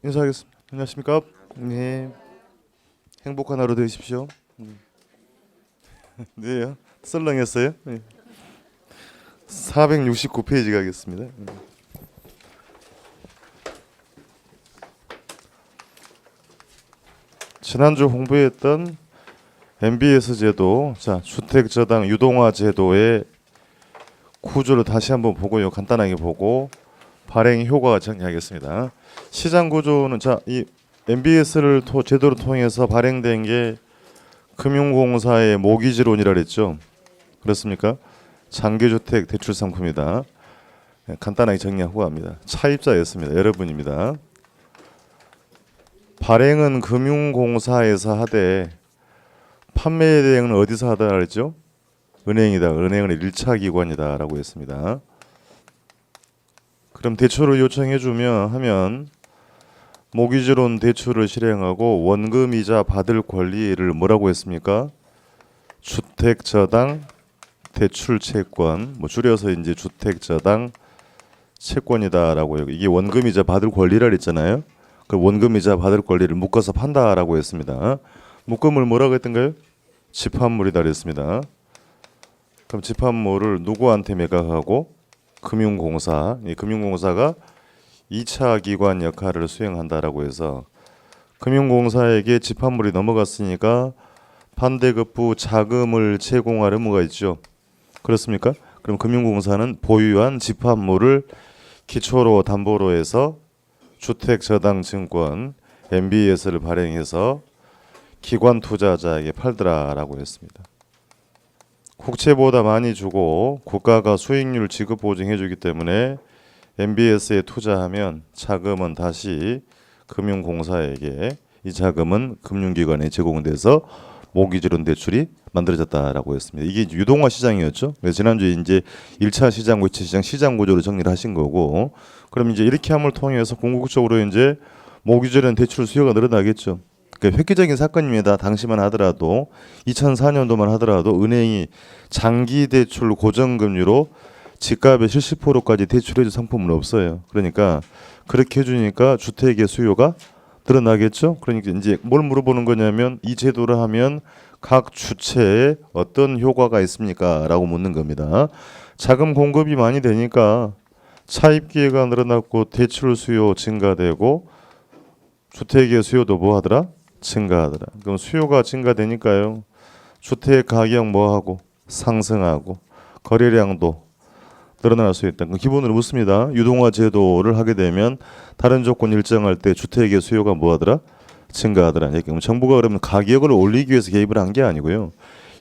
인사하겠습니다. 안녕하십니까? 네. 행복한 하루 되십시오. 네요. 썰렁했어요. 네. 469페이지 가겠습니다. 지난주 홍보했던 MBS 제도, 자 주택저당 유동화 제도의 구조를 다시 한번 보고요. 간단하게 보고 발행 효과 정리하겠습니다. 시장 구조는 이 MBS를 제도를 통해서 발행된 게 금융공사의 모기지론이라 그랬죠. 그렇습니까? 장기주택 대출 상품이다. 간단하게 정리하고 합니다. 차입자였습니다. 여러분입니다. 발행은 금융공사에서 하되 판매 대행은 어디서 하다 그랬죠? 은행이다. 은행은 1차 기관이다 라고 했습니다. 그럼 대출을 요청해주면 하면 모기지론 대출을 실행하고 원금이자 받을 권리를 뭐라고 했습니까? 주택저당 대출채권, 줄여서 이제 주택저당 채권이다라고 해요. 이게 원금이자 받을 권리라 했잖아요. 그 원금이자 받을 권리를 묶어서 판다라고 했습니다. 묶음을 뭐라고 했던가요? 집합물이다 그랬습니다. 그럼 집합물을 누구한테 매각하고? 금융공사. 이 금융공사가 2차 기관 역할을 수행한다라고 해서 금융공사에게 집합물이 넘어갔으니까 반대급부 자금을 제공할 의무가 있죠. 그렇습니까? 그럼 금융공사는 보유한 집합물을 기초로 담보로 해서 주택저당증권 MBS를 발행해서 기관 투자자에게 팔더라라고 했습니다. 국채보다 많이 주고 국가가 수익률 지급 보증해주기 때문에 MBS에 투자하면 자금은 다시 금융공사에게, 이 자금은 금융기관에 제공돼서 모기지론 대출이 만들어졌다라고 했습니다. 이게 유동화 시장이었죠. 그래서 지난주에 이제 1차 시장, 2차 시장, 시장 구조를 정리를 하신 거고, 그럼 이제 이렇게 함을 통해서 궁극적으로 이제 모기지론 대출 수요가 늘어나겠죠. 그러니까 획기적인 사건입니다. 당시만 하더라도 2004년도만 하더라도 은행이 장기 대출 고정금리로 집값의 70%까지 대출해준 상품은 없어요. 그러니까 그렇게 해주니까 주택의 수요가 늘어나겠죠. 그러니까 이제 뭘 물어보는 거냐면 이 제도를 하면 각 주체에 어떤 효과가 있습니까? 라고 묻는 겁니다. 자금 공급이 많이 되니까 차입 기회가 늘어났고 대출 수요 증가되고 주택의 수요도 뭐 하더라? 증가하더라. 그럼 수요가 증가되니까요. 주택 가격 뭐하고? 상승하고 거래량도 늘어날 수 있다. 기본으로 묻습니다. 유동화 제도를 하게 되면 다른 조건 일정할 때 주택의 수요가 뭐하더라? 증가하더라. 그럼 정부가 그러면 가격을 올리기 위해서 개입을 한 게 아니고요.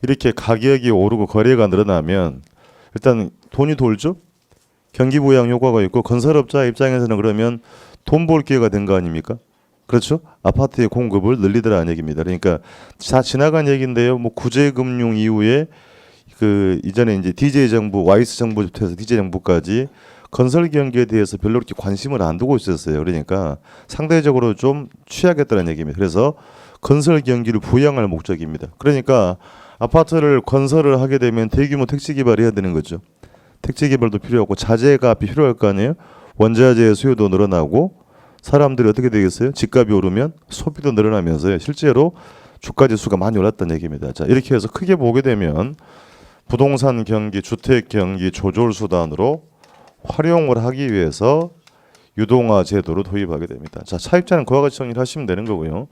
이렇게 가격이 오르고 거래가 늘어나면 일단 돈이 돌죠. 경기 부양 효과가 있고 건설업자 입장에서는 그러면 돈 벌 기회가 된 거 아닙니까? 그렇죠? 아파트의 공급을 늘리더라는 얘기입니다. 그러니까 다 지나간 얘기인데요. 구제금융 이후에 그 이전에 이제 DJ 정부, 와이스 정부부터 해서 DJ 정부까지 건설 경기에 대해서 별로 그렇게 관심을 안 두고 있었어요. 그러니까 상대적으로 좀 취하겠다는 얘기입니다. 그래서 건설 경기를 부양할 목적입니다. 그러니까 아파트를 건설을 하게 되면 대규모 택지 개발해야 되는 거죠. 택지 개발도 필요하고 자재가 필요할 거 아니에요. 원자재의 수요도 늘어나고 사람들이 어떻게 되겠어요? 집값이 오르면 소비도 늘어나면서요. 실제로 주가 지수가 많이 올랐다는 얘기입니다. 자, 이렇게 해서 크게 보게 되면 부동산 경기, 주택 경기 조절 수단으로 활용을 하기 위해서 유동화 제도를 도입하게 됩니다. 자, 차입자는 그와 같이 정리를 하시면 되는 거고요.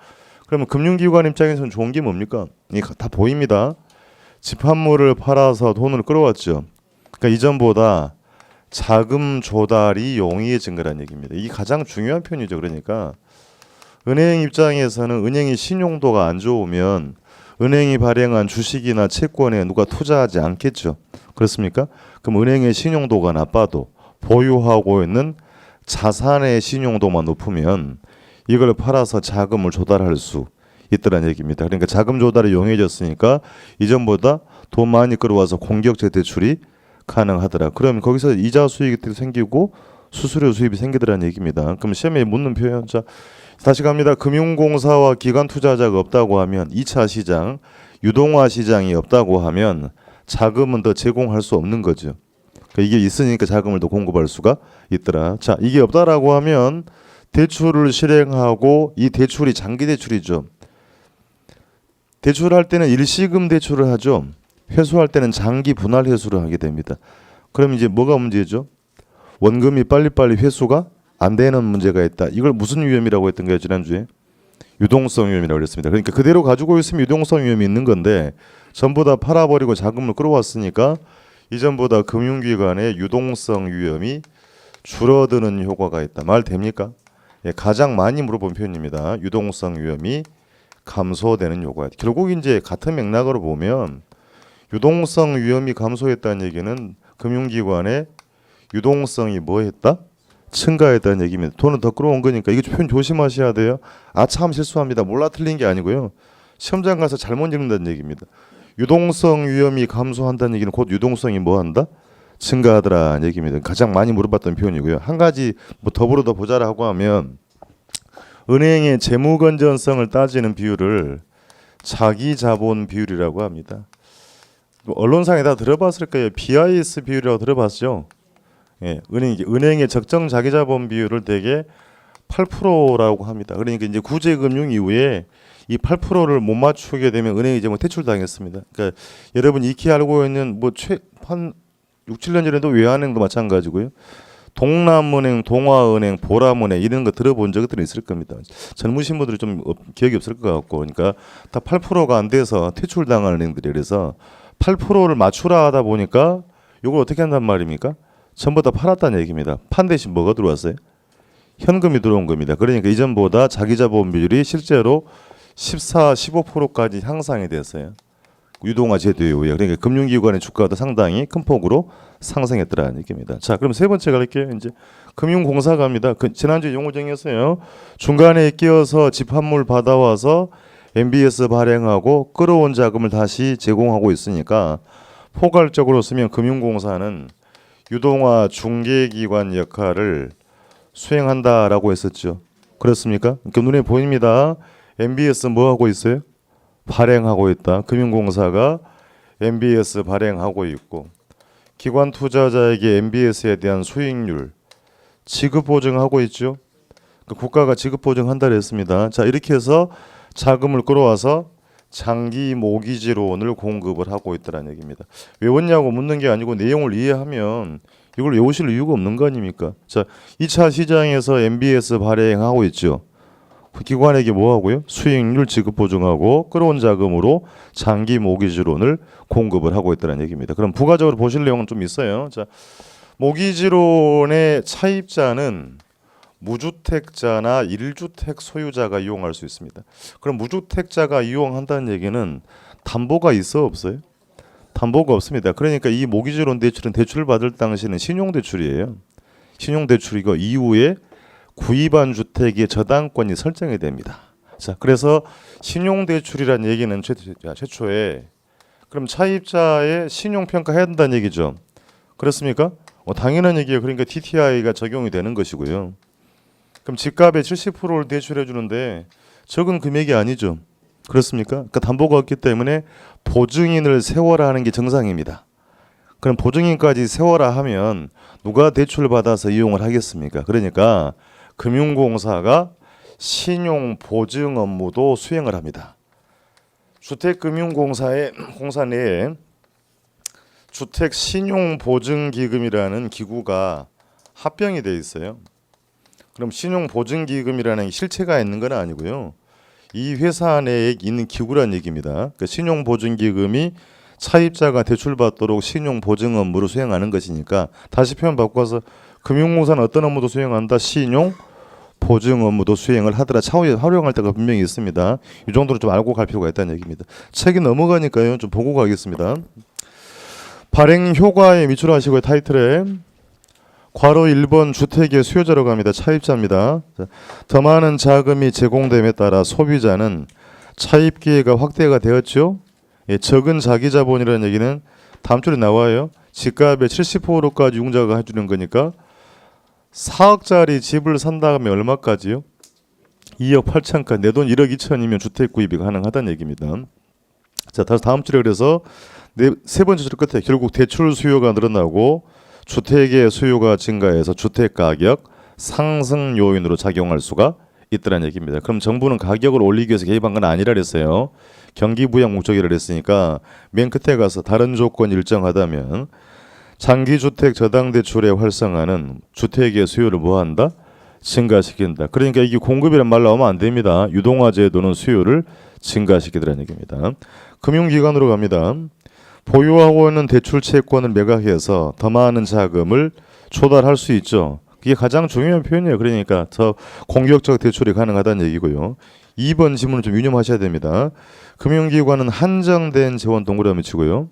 그러면 금융기관 입장에서는 좋은 게 뭡니까? 이게 다 보입니다. 집합물을 팔아서 돈을 끌어왔죠. 그러니까 이전보다 자금 조달이 용이해진 거란 얘기입니다. 이게 가장 중요한 편이죠. 그러니까 은행 입장에서는 은행의 신용도가 안 좋으면 은행이 발행한 주식이나 채권에 누가 투자하지 않겠죠. 그렇습니까? 그럼 은행의 신용도가 나빠도 보유하고 있는 자산의 신용도만 높으면 이걸 팔아서 자금을 조달할 수 있더란 얘기입니다. 그러니까 자금 조달이 용이해졌으니까 이전보다 돈 많이 끌어와서 공격제 대출이 가능하더라. 그럼 거기서 이자 수익이 생기고 수수료 수입이 생기더란 얘기입니다. 그럼 시험에 묻는 표현. 자, 다시 갑니다. 금융공사와 기관 투자자가 없다고 하면 2차 시장, 유동화 시장이 없다고 하면 자금은 더 제공할 수 없는 거죠. 그러니까 이게 있으니까 자금을 더 공급할 수가 있더라. 자, 이게 없다라고 하면 대출을 실행하고 이 대출이 장기 대출이죠. 대출할 때는 일시금 대출을 하죠. 회수할 때는 장기 분할 회수를 하게 됩니다. 그럼 이제 뭐가 문제죠? 원금이 빨리빨리 회수가 안 되는 문제가 있다. 이걸 무슨 위험이라고 했던 거예요, 지난주에? 유동성 위험이라고 그랬습니다. 그러니까 그대로 가지고 있으면 유동성 위험이 있는 건데 전부 다 팔아버리고 자금을 끌어왔으니까 이전보다 금융기관의 유동성 위험이 줄어드는 효과가 있다. 말 됩니까? 예, 가장 많이 물어본 표현입니다. 유동성 위험이 감소되는 효과다. 결국 이제 같은 맥락으로 보면 유동성 위험이 감소했다는 얘기는 금융기관의 유동성이 뭐 했다? 증가했다는 얘기입니다. 돈은 더 끌어온 거니까 이거 표현 조심하셔야 돼요. 아 참 실수합니다. 몰라 틀린 게 아니고요. 시험장 가서 잘못 읽는다는 얘기입니다. 유동성 위험이 감소한다는 얘기는 곧 유동성이 뭐 한다? 증가하더라는 얘기입니다. 가장 많이 물어봤던 표현이고요. 한 가지 뭐 더불어 더 보자라고 하면 은행의 재무 건전성을 따지는 비율을 자기 자본 비율이라고 합니다. 언론상에 다 들어봤을 거예요. BIS 비율이라고 들어봤죠. 예, 은행의 적정 자기 자본 비율을 대개 8%라고 합니다. 그러니까 이제 구제금융 이후에 이 8%를 못 맞추게 되면 은행이 이제 뭐 퇴출당했습니다. 그러니까 여러분 익히 알고 있는 한 6, 7년 전에도 외환은행도 마찬가지고요. 동남은행, 동아은행, 보람은행 이런 거 들어본 적들은 있을 겁니다. 젊으신 분들이 좀 기억이 없을 것 같고, 그러니까 다 8%가 안 돼서 퇴출당한 은행들이 그래서 8%를 맞추라 하다 보니까 이걸 어떻게 한단 말입니까? 전부 다 팔았다는 얘기입니다. 판 대신 뭐가 들어왔어요? 현금이 들어온 겁니다. 그러니까 이전보다 자기 자본 비율이 실제로 14, 15%까지 향상이 됐어요. 유동화 제도 이후에. 그러니까 금융기관의 주가도 상당히 큰 폭으로 상승했더라는 얘기입니다. 자, 그럼 세 번째 갈게요. 이제 금융공사가 합니다. 지난주에 용어 정했어요. 중간에 끼어서 집합물 받아와서 MBS 발행하고 끌어온 자금을 다시 제공하고 있으니까 포괄적으로 쓰면 금융공사는 유동화 중개기관 역할을 수행한다라고 했었죠. 그렇습니까? 그러니까 눈에 보입니다. MBS 뭐 하고 있어요? 발행하고 있다. 금융공사가 MBS 발행하고 있고 기관 투자자에게 MBS에 대한 수익률 지급 보증하고 있죠. 국가가 지급 보증한다 그랬습니다. 자, 이렇게 해서 자금을 끌어와서 장기 모기지론을 공급을 하고 있다는 얘기입니다. 외웠냐고 묻는 게 아니고 내용을 이해하면 이걸 외우실 이유가 없는 거 아닙니까? 자, 2차 시장에서 MBS 발행하고 있죠. 기관에게 뭐 하고요? 수익률 지급 보증하고 끌어온 자금으로 장기 모기지론을 공급을 하고 있다는 얘기입니다. 그럼 부가적으로 보실 내용은 좀 있어요. 자, 모기지론의 차입자는 무주택자나 1주택 소유자가 이용할 수 있습니다. 그럼 무주택자가 이용한다는 얘기는 담보가 있어 없어요? 담보가 없습니다. 그러니까 이 모기지론 대출은 대출을 받을 당시는 신용대출이에요. 신용대출이고 이후에 구입한 주택의 저당권이 설정이 됩니다. 자, 그래서 신용대출이란 얘기는 최초에 그럼 차입자의 신용평가 해야 된다는 얘기죠. 그렇습니까? 당연한 얘기예요. 그러니까 DTI가 적용이 되는 것이고요. 그럼 집값의 70%를 대출해 주는데 적은 금액이 아니죠. 그렇습니까? 그러니까 담보가 없기 때문에 보증인을 세워라 하는 게 정상입니다. 그럼 보증인까지 세워라 하면 누가 대출을 받아서 이용을 하겠습니까? 그러니까 금융공사가 신용 보증 업무도 수행을 합니다. 주택금융공사의 공사 내에 주택신용보증기금이라는 기구가 합병이 돼 있어요. 그럼 신용보증기금이라는 실체가 있는 건 아니고요. 이 회사 내에 있는 기구란 얘기입니다. 그러니까 신용보증기금이 차입자가 대출받도록 신용보증 업무를 수행하는 것이니까 다시 표현 바꿔서 금융공사는 어떤 업무도 수행한다? 신용보증 업무도 수행을 하더라. 차후에 활용할 때가 분명히 있습니다. 이 정도로 좀 알고 갈 필요가 있다는 얘기입니다. 책이 넘어가니까요. 좀 보고 가겠습니다. 발행 효과에 미출하시고요. 타이틀에 괄호 1번 주택의 수요자로 갑니다. 차입자입니다. 더 많은 자금이 제공됨에 따라 소비자는 차입 기회가 확대가 되었죠. 예, 적은 자기 자본이라는 얘기는 다음 줄에 나와요. 집값의 70%까지 융자가 해주는 거니까 4억짜리 집을 산다면 얼마까지요? 2억 8천까지. 내 돈 1억 2천이면 주택 구입이 가능하다는 얘기입니다. 자, 다음 줄에 그래서 세 번째 줄 끝에 결국 대출 수요가 늘어나고 주택의 수요가 증가해서 주택 가격 상승 요인으로 작용할 수가 있다는 얘기입니다. 그럼 정부는 가격을 올리기 위해서 개입한 건 아니라 그랬어요. 경기 부양 목적이라 그랬으니까 맨 끝에 가서 다른 조건 일정하다면 장기주택 저당대출의 활성화는 주택의 수요를 뭐한다? 증가시킨다. 그러니까 이게 공급이란 말 나오면 안 됩니다. 유동화 제도는 수요를 증가시키더라는 얘기입니다. 금융기관으로 갑니다. 보유하고 있는 대출 채권을 매각해서 더 많은 자금을 조달할 수 있죠. 그게 가장 중요한 표현이에요. 그러니까 더 공격적 대출이 가능하다는 얘기고요. 2번 지문을 좀 유념하셔야 됩니다. 금융기관은 한정된 재원 동그라미 치고요.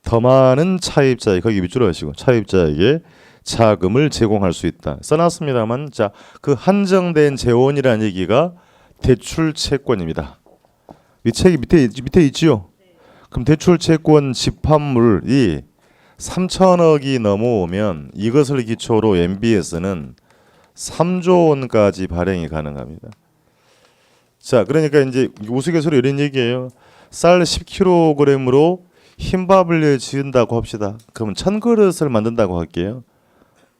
더 많은 차입자에 거기 밑줄을 하시고 차입자에게 자금을 제공할 수 있다. 써놨습니다만 자, 그 한정된 재원이라는 얘기가 대출 채권입니다. 이 책이 밑에 있지요. 그럼 대출 채권 집합물이 3천억이 넘어오면 이것을 기초로 MBS는 3조 원까지 발행이 가능합니다. 자, 그러니까 이제 우스갯소리 이런 얘기예요. 쌀 10kg으로 흰밥을 지은다고 합시다. 그러면 1000그릇을 만든다고 할게요.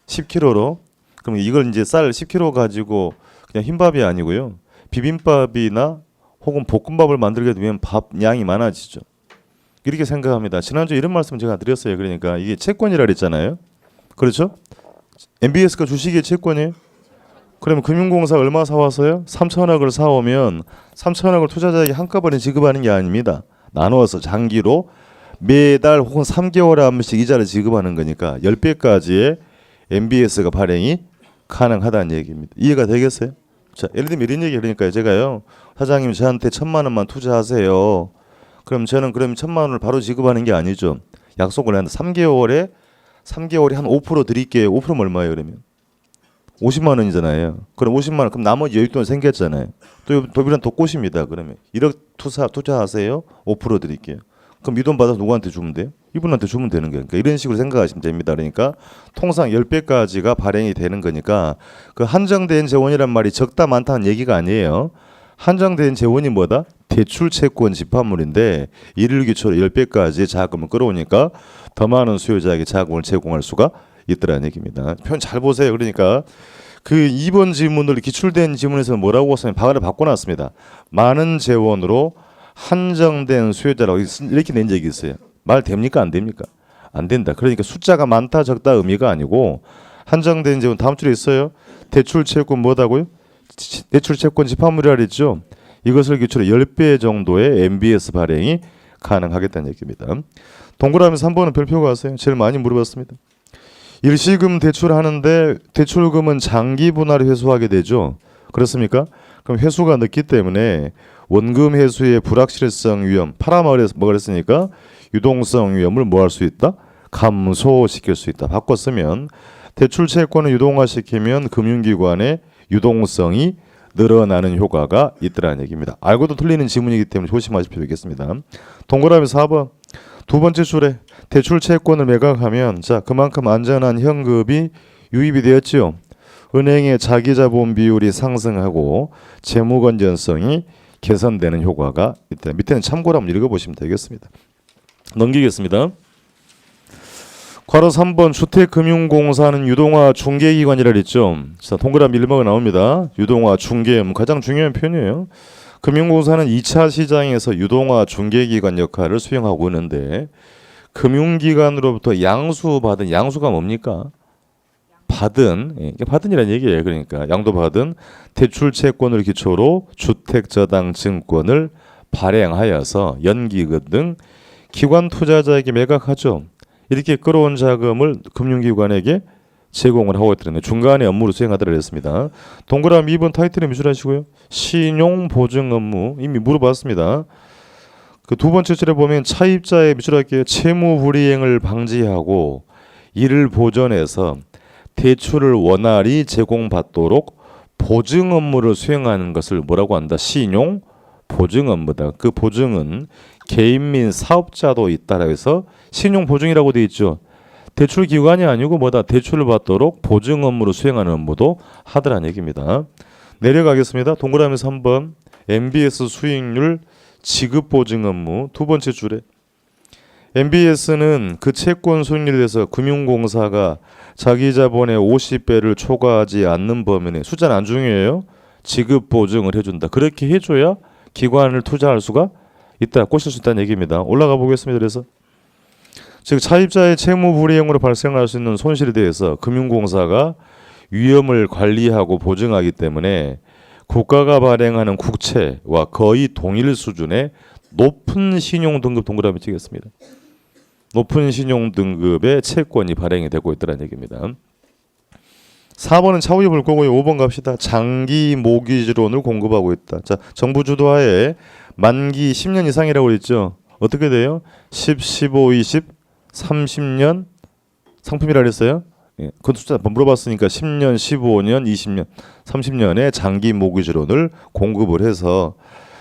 10kg로. 그럼 이걸 이제 쌀 10kg 가지고 그냥 흰밥이 아니고요. 비빔밥이나 혹은 볶음밥을 만들게 되면 밥 양이 많아지죠. 이렇게 생각합니다. 지난주에 이런 말씀 제가 드렸어요. 그러니까 이게 채권이라 그랬잖아요. 그렇죠? MBS가 주식의 채권이에요. 그러면 금융공사 얼마 사와서요? 3천억을 사오면 3천억을 투자자에게 한꺼번에 지급하는 게 아닙니다. 나누어서 장기로 매달 혹은 3개월에 한 번씩 이자를 지급하는 거니까 10배까지의 MBS가 발행이 가능하다는 얘기입니다. 이해가 되겠어요? 자, 예를 들면 이런 얘기 그러니까요. 제가요. 사장님 저한테 1,000만 원만 투자하세요. 그럼 저는 1,000만 원을 바로 지급하는 게 아니죠. 약속을 했는데 3개월에 한 5% 드릴게요. 5%면 얼마예요, 그러면? 50만 원이잖아요. 그럼 50만 원, 그럼 나머지 여윳돈 생겼잖아요. 또 도비란 독꽃입니다. 그러면 1억 투자하세요. 5% 드릴게요. 그럼 이 돈 받아서 누구한테 주면 돼요? 이분한테 주면 되는 거예요. 그러니까 이런 식으로 생각하시면 됩니다. 그러니까 통상 10배까지가 발행이 되는 거니까 그 한정된 재원이란 말이 적다 많다는 얘기가 아니에요. 한정된 재원이 뭐다? 대출 채권 집합물인데 이를 기초로 10배까지 자금을 끌어오니까 더 많은 수요자에게 자금을 제공할 수가 있더라는 얘기입니다. 표현 잘 보세요. 그러니까 그 2번 지문을 기출된 지문에서는 뭐라고 썼냐면 방안을 바꿔놨습니다. 많은 재원으로 한정된 수요자라고 이렇게 낸 적이 있어요. 말 됩니까? 안 됩니까? 안 된다. 그러니까 숫자가 많다 적다 의미가 아니고 한정된 재원 다음 줄에 있어요. 대출 채권 뭐다고요? 대출 채권 집합물이라 그랬죠. 이것을 기초로 10배 정도의 MBS 발행이 가능하겠다는 얘기입니다. 동그라미 3번은 별표가 왔어요. 제일 많이 물어봤습니다. 일시금 대출하는데 대출금은 장기 분할을 회수하게 되죠. 그렇습니까? 그럼 회수가 늦기 때문에 원금 회수의 불확실성 위험, 파라마을에서 뭐 그랬으니까 유동성 위험을 뭐 할 수 있다? 감소시킬 수 있다. 바꿔 쓰면 대출 채권을 유동화시키면 금융기관의 유동성이 늘어나는 효과가 있더라는 얘기입니다. 알고도 틀리는 지문이기 때문에 조심하실 필요 있겠습니다. 동그라미 4번 두 번째 줄에 대출 채권을 매각하면 자 그만큼 안전한 현금이 유입이 되었지요. 은행의 자기자본 비율이 상승하고 재무 건전성이 개선되는 효과가 있다. 밑에는 참고로 한번 읽어보시면 되겠습니다. 넘기겠습니다. 괄호 3번 주택금융공사는 유동화 중개기관이라 그랬죠. 자, 동그라미 1번가 나옵니다. 유동화 중개 가장 중요한 표현이에요. 금융공사는 2차 시장에서 유동화 중개기관 역할을 수행하고 있는데 금융기관으로부터 양수받은 양수가 뭡니까? 받은이라는 얘기예요. 그러니까 양도받은 대출 채권을 기초로 주택저당증권을 발행하여서 연기금 등 기관 투자자에게 매각하죠. 이렇게 끌어온 자금을 금융기관에게 제공을 하고 있다는 중간에 업무를 수행하도록 했습니다. 동그라미 2번 타이틀에 미술하시고요. 신용보증 업무 이미 물어봤습니다. 그 두 번째 줄에 보면 차입자에 미술할게요. 채무불이행을 방지하고 이를 보전해서 대출을 원활히 제공받도록 보증 업무를 수행하는 것을 뭐라고 한다? 신용 보증 업무다. 그 보증은 개인 및 사업자도 있다라 해서 신용 보증이라고 돼 있죠. 대출 기관이 아니고 뭐다? 대출을 받도록 보증 업무를 수행하는 업무도 하더라는 얘기입니다. 내려가겠습니다. 동그라미 3번 MBS 수익률 지급 보증 업무 두 번째 줄에 MBS는 그 채권 수익률에 대해서 금융공사가 자기 자본의 50배를 초과하지 않는 범위내 숫자는 안 중요해요. 지급 보증을 해준다. 그렇게 해줘야 기관을 투자할 수가 있다. 꼬실 수 있다는 얘기입니다. 올라가 보겠습니다. 그래서 즉 차입자의 채무 불이행으로 발생할 수 있는 손실에 대해서 금융공사가 위험을 관리하고 보증하기 때문에 국가가 발행하는 국채와 거의 동일 수준의 높은 신용 등급 동그라미 치겠습니다. 높은 신용 등급의 채권이 발행이 되고 있다는 얘기입니다. 4번은 차후에 볼 거고요. 5번 갑시다. 장기 모기지론을 공급하고 있다. 자, 정부 주도하에 만기 10년 이상이라고 했죠. 어떻게 돼요? 10, 15, 20, 30년 상품이라 그랬어요. 예, 그 숫자 물어봤으니까 10년, 15년, 20년, 30년의 장기 모기지론을 공급을 해서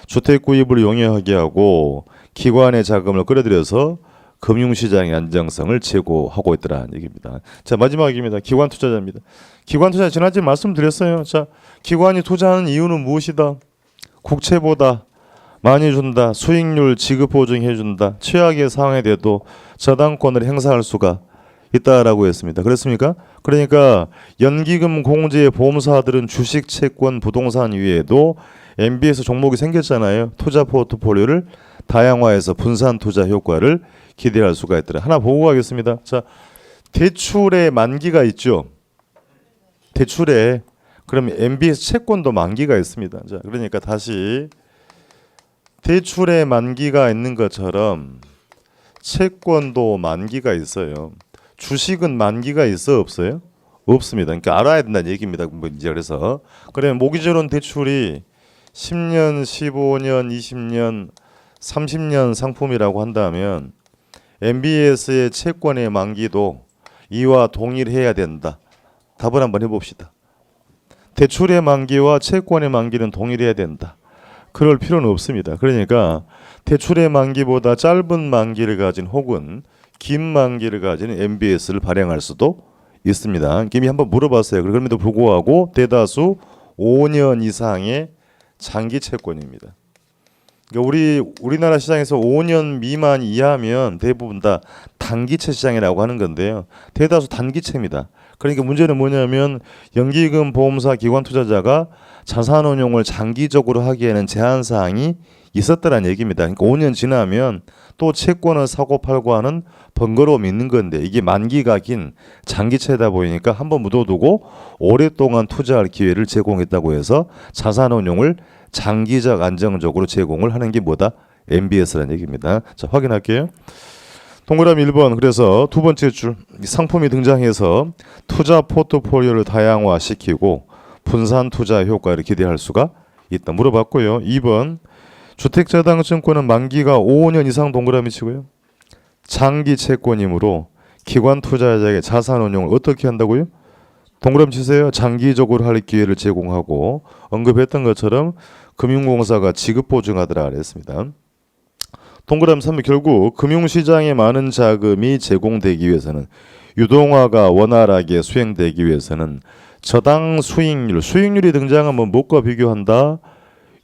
주택 구입을 용이하게 하고 기관의 자금을 끌어들여서 금융시장의 안정성을 제고하고 있더라는 얘기입니다. 자, 마지막입니다. 기관 투자자입니다. 기관 투자 지난주에 말씀드렸어요. 자, 기관이 투자하는 이유는 무엇이다? 국채보다 많이 준다. 수익률 지급 보증해 준다. 최악의 상황에 대도 저당권을 행사할 수가 있다라고 했습니다. 그렇습니까? 그러니까 연기금 공제 보험사들은 주식, 채권, 부동산 위에도 MBS 종목이 생겼잖아요. 투자 포트폴리오를 다양화해서 분산 투자 효과를 기대할 수가 있더라. 하나 보고 가겠습니다. 자, 대출의 만기가 있죠. 대출에 그럼 MBS 채권도 만기가 있습니다. 자, 그러니까 다시 대출의 만기가 있는 것처럼 채권도 만기가 있어요. 주식은 만기가 있어 없어요? 없습니다. 그러니까 알아야 된다는 얘기입니다. 뭐 이제 그래서 그러면 모기지론 대출이 10년, 15년, 20년, 30년 상품이라고 한다면 MBS의 채권의 만기도 이와 동일해야 된다. 답을 한번 해봅시다. 대출의 만기와 채권의 만기는 동일해야 된다. 그럴 필요는 없습니다. 그러니까 대출의 만기보다 짧은 만기를 가진 혹은 긴 만기를 가진 MBS를 발행할 수도 있습니다. 이미 한번 물어봤어요. 그럼에도 불구하고 대다수 5년 이상의 장기 채권입니다. 그러니까 우리나라 시장에서 5년 미만 이하면 대부분 다 단기채 시장이라고 하는 건데요. 대다수 단기채입니다. 그러니까 문제는 뭐냐면 연기금 보험사 기관 투자자가 자산운용을 장기적으로 하기에는 제한사항이 있었다는 얘기입니다. 그러니까 5년 지나면 또 채권을 사고 팔고 하는 번거로움이 있는 건데 이게 만기가 긴 장기채다 보니까 한번 묻어두고 오랫동안 투자할 기회를 제공했다고 해서 자산운용을 장기적 안정적으로 제공을 하는 게 뭐다? MBS라는 얘기입니다. 자, 확인할게요. 동그라미 1번. 그래서 두 번째 줄 상품이 등장해서 투자 포트폴리오를 다양화시키고 분산 투자 효과를 기대할 수가 있다. 물어봤고요. 2번. 주택자당증권은 만기가 5년 이상 동그라미 치고요. 장기 채권이므로 기관 투자자에게 자산운용을 어떻게 한다고요? 동그라미 치세요. 장기적으로 할 기회를 제공하고 언급했던 것처럼 금융공사가 지급 보증하더라 그랬습니다. 동그라미 3번 결국 금융시장에 많은 자금이 제공되기 위해서는 유동화가 원활하게 수행되기 위해서는 저당 수익률이 등장하면 무엇과 비교한다?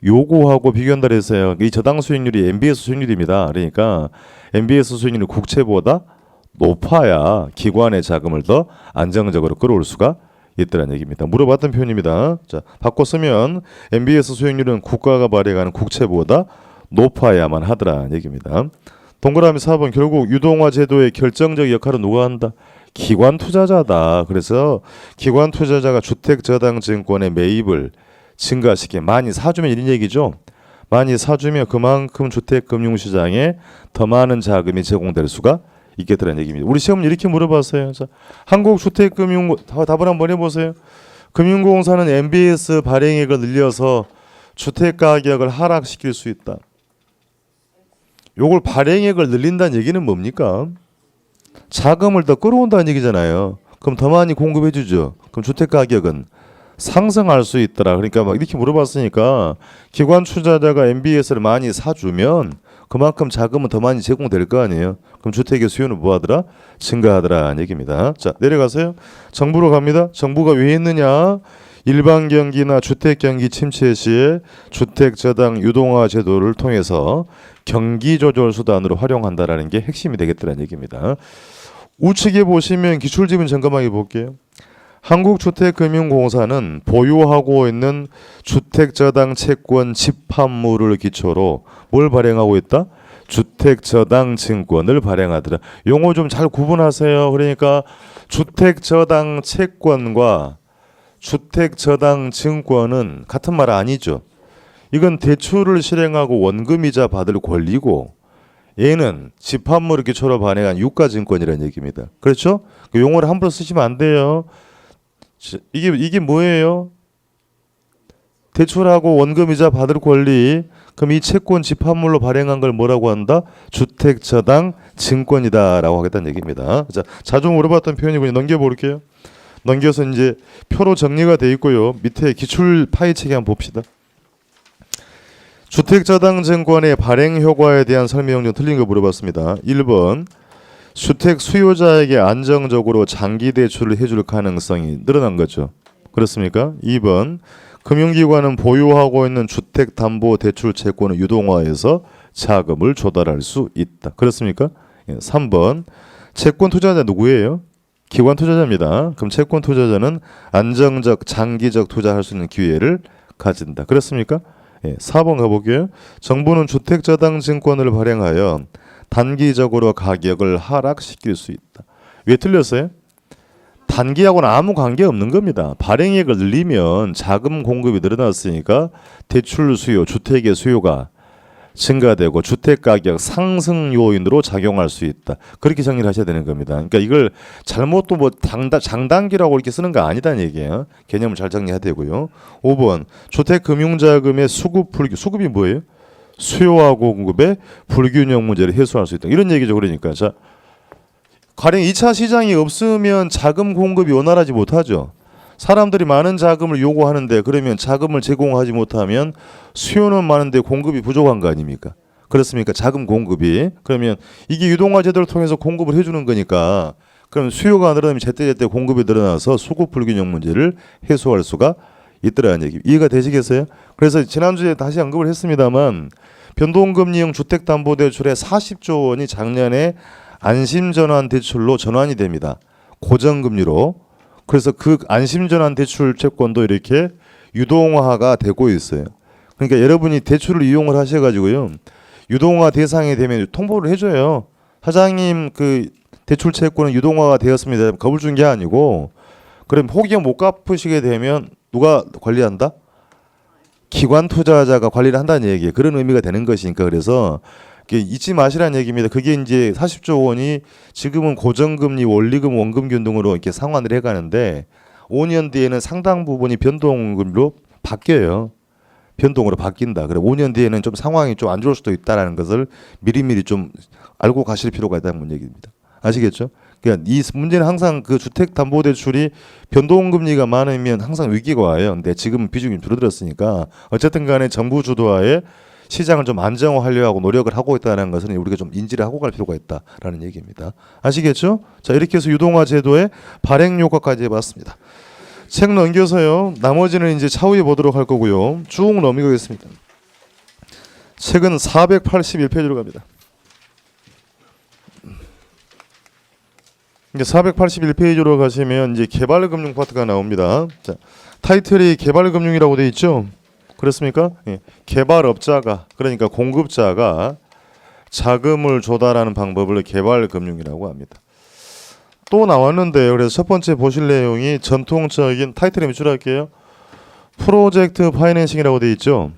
요거하고 비교한다 그랬어요. 이 저당 수익률이 MBS 수익률입니다. 그러니까 MBS 수익률이 국채보다 높아야 기관의 자금을 더 안정적으로 끌어올 수가 있다는 얘기입니다. 물어봤던 표현입니다. 자, 바꿔 쓰면 MBS 수익률은 국가가 발행하는 국채보다 높아야만 하더라는 얘기입니다. 동그라미 4번 결국 유동화 제도의 결정적 역할은 누가 한다? 기관 투자자다. 그래서 기관 투자자가 주택저당증권의 매입을 증가시켜 많이 사주면 이런 얘기죠. 많이 사주면 그만큼 주택금융시장에 더 많은 자금이 제공될 수가 있겠다는 얘기입니다. 우리 시험은 이렇게 물어봤어요. 자, 한국주택금융 답을 한번 해보세요. 금융공사는 MBS 발행액을 늘려서 주택가격을 하락시킬 수 있다. 요걸 발행액을 늘린다는 얘기는 뭡니까? 자금을 더 끌어온다는 얘기잖아요. 그럼 더 많이 공급해 주죠. 그럼 주택가격은 상승할 수 있더라. 그러니까 막 이렇게 물어봤으니까 기관 투자자가 MBS를 많이 사주면 그만큼 자금은 더 많이 제공될 거 아니에요. 그럼 주택의 수요는 뭐하더라? 증가하더라는 얘기입니다. 자, 내려가세요. 정부로 갑니다. 정부가 왜 했느냐? 일반 경기나 주택 경기 침체 시에 주택 저당 유동화 제도를 통해서 경기 조절 수단으로 활용한다라는 게 핵심이 되겠다는 얘기입니다. 우측에 보시면 기출지문 점검하게 볼게요. 한국주택금융공사는 보유하고 있는 주택저당 채권 집합물을 기초로 뭘 발행하고 있다? 주택저당 증권을 발행하더라. 용어 좀 잘 구분하세요. 그러니까 주택저당 채권과 주택저당 증권은 같은 말 아니죠. 이건 대출을 실행하고 원금이자 받을 권리고, 얘는 집합물을 기초로 발행한 유가증권이라는 얘기입니다. 그렇죠? 그 용어를 함부로 쓰시면 안 돼요. 이게 뭐예요? 대출하고 원금이자 받을 권리. 그럼 이 채권 집합물로 발행한 걸 뭐라고 한다? 주택저당 증권이다라고 하겠다는 얘기입니다. 자, 자주 물어봤던 표현이군요. 넘겨볼게요. 넘겨서 이제 표로 정리가 돼 있고요. 밑에 기출 파이책에 한번 봅시다. 주택저당 증권의 발행 효과에 대한 설명 중 틀린 거 물어봤습니다. 1번, 주택 수요자에게 안정적으로 장기 대출을 해줄 가능성이 늘어난 거죠. 그렇습니까? 2번, 금융기관은 보유하고 있는 주택담보대출 채권을 유동화해서 자금을 조달할 수 있다. 그렇습니까? 3번, 채권 투자자 누구예요? 기관 투자자입니다. 그럼 채권 투자자는 안정적 장기적 투자할 수 있는 기회를 가진다. 그렇습니까? 4번 가볼게요. 정부는 주택저당 증권을 발행하여 단기적으로 가격을 하락시킬 수 있다. 왜 틀렸어요? 단기하고는 아무 관계 없는 겁니다. 발행액을 늘리면 자금 공급이 늘어났으니까 대출 수요, 주택의 수요가 증가되고 주택 가격 상승 요인으로 작용할 수 있다. 그렇게 정리를 하셔야 되는 겁니다. 그러니까 이걸 잘못 또 뭐 장단기라고 이렇게 쓰는 거 아니다는 얘기예요. 개념을 잘 정리해야 되고요. 5번, 주택금융자금의 수급이 뭐예요? 수요하고 공급의 불균형 문제를 해소할 수 있다. 이런 얘기죠. 그러니까 자, 가령 2차 시장이 없으면 자금 공급이 원활하지 못하죠. 사람들이 많은 자금을 요구하는데 그러면 자금을 제공하지 못하면 수요는 많은데 공급이 부족한 거 아닙니까? 그렇습니까? 자금 공급이. 그러면 이게 유동화 제도를 통해서 공급을 해주는 거니까 그럼 수요가 늘어나면 제때제때 공급이 늘어나서 수급 불균형 문제를 해소할 수가 있더라는 얘기. 이해가 되시겠어요? 그래서 지난주에 다시 언급을 했습니다만 변동금리형 주택담보대출의 40조 원이 작년에 안심전환 대출로 전환이 됩니다. 고정금리로. 그래서 그 안심전환 대출 채권도 이렇게 유동화가 되고 있어요. 그러니까 여러분이 대출을 이용을 하셔가지고요, 유동화 대상이 되면 통보를 해줘요. 사장님 그 대출 채권은 유동화가 되었습니다. 겁을 준 게 아니고, 그럼 혹여 못 갚으시게 되면 누가 관리한다? 기관 투자자가 관리를 한다는 얘기예요. 그런 의미가 되는 것이니까. 그래서 잊지 마시라는 얘기입니다. 그게 이제 40조 원이 지금은 고정금리, 원리금, 원금균 등으로 이렇게 상환을 해가는데 5년 뒤에는 상당 부분이 변동금리로 바뀌어요. 변동으로 바뀐다. 그래 5년 뒤에는 좀 상황이 좀 안 좋을 수도 있다라는 것을 미리미리 좀 알고 가실 필요가 있다는 얘기입니다. 아시겠죠? 그러니까 이 문제는 항상 그 주택담보대출이 변동금리가 많으면 항상 위기가 와요. 근데 지금 비중이 줄어들었으니까 어쨌든 간에 정부 주도하에 시장을 좀 안정화하려고 하고 노력을 하고 있다는 것은 우리가 좀 인지를 하고 갈 필요가 있다라는 얘기입니다. 아시겠죠? 자, 이렇게 해서 유동화 제도의 발행 효과까지 해봤습니다. 책 넘겨서요. 나머지는 이제 차후에 보도록 할 거고요. 쭉 넘기겠습니다. 책은 481페이지로 갑니다. 이제 481페이지로 가시면 이제 개발금융 파트가 나옵니다. 자, 타이틀이 개발금융이라고 돼 있죠? 그렇습니까? 예. 개발업자가, 그러니까 공급자가 자금을 조달하는 방법을 개발금융이라고 합니다. 또 나왔는데요. 그래서 첫 번째 보실 내용이 전통적인 타이틀에 밑줄할게요. 프로젝트 파이낸싱이라고 돼 있죠?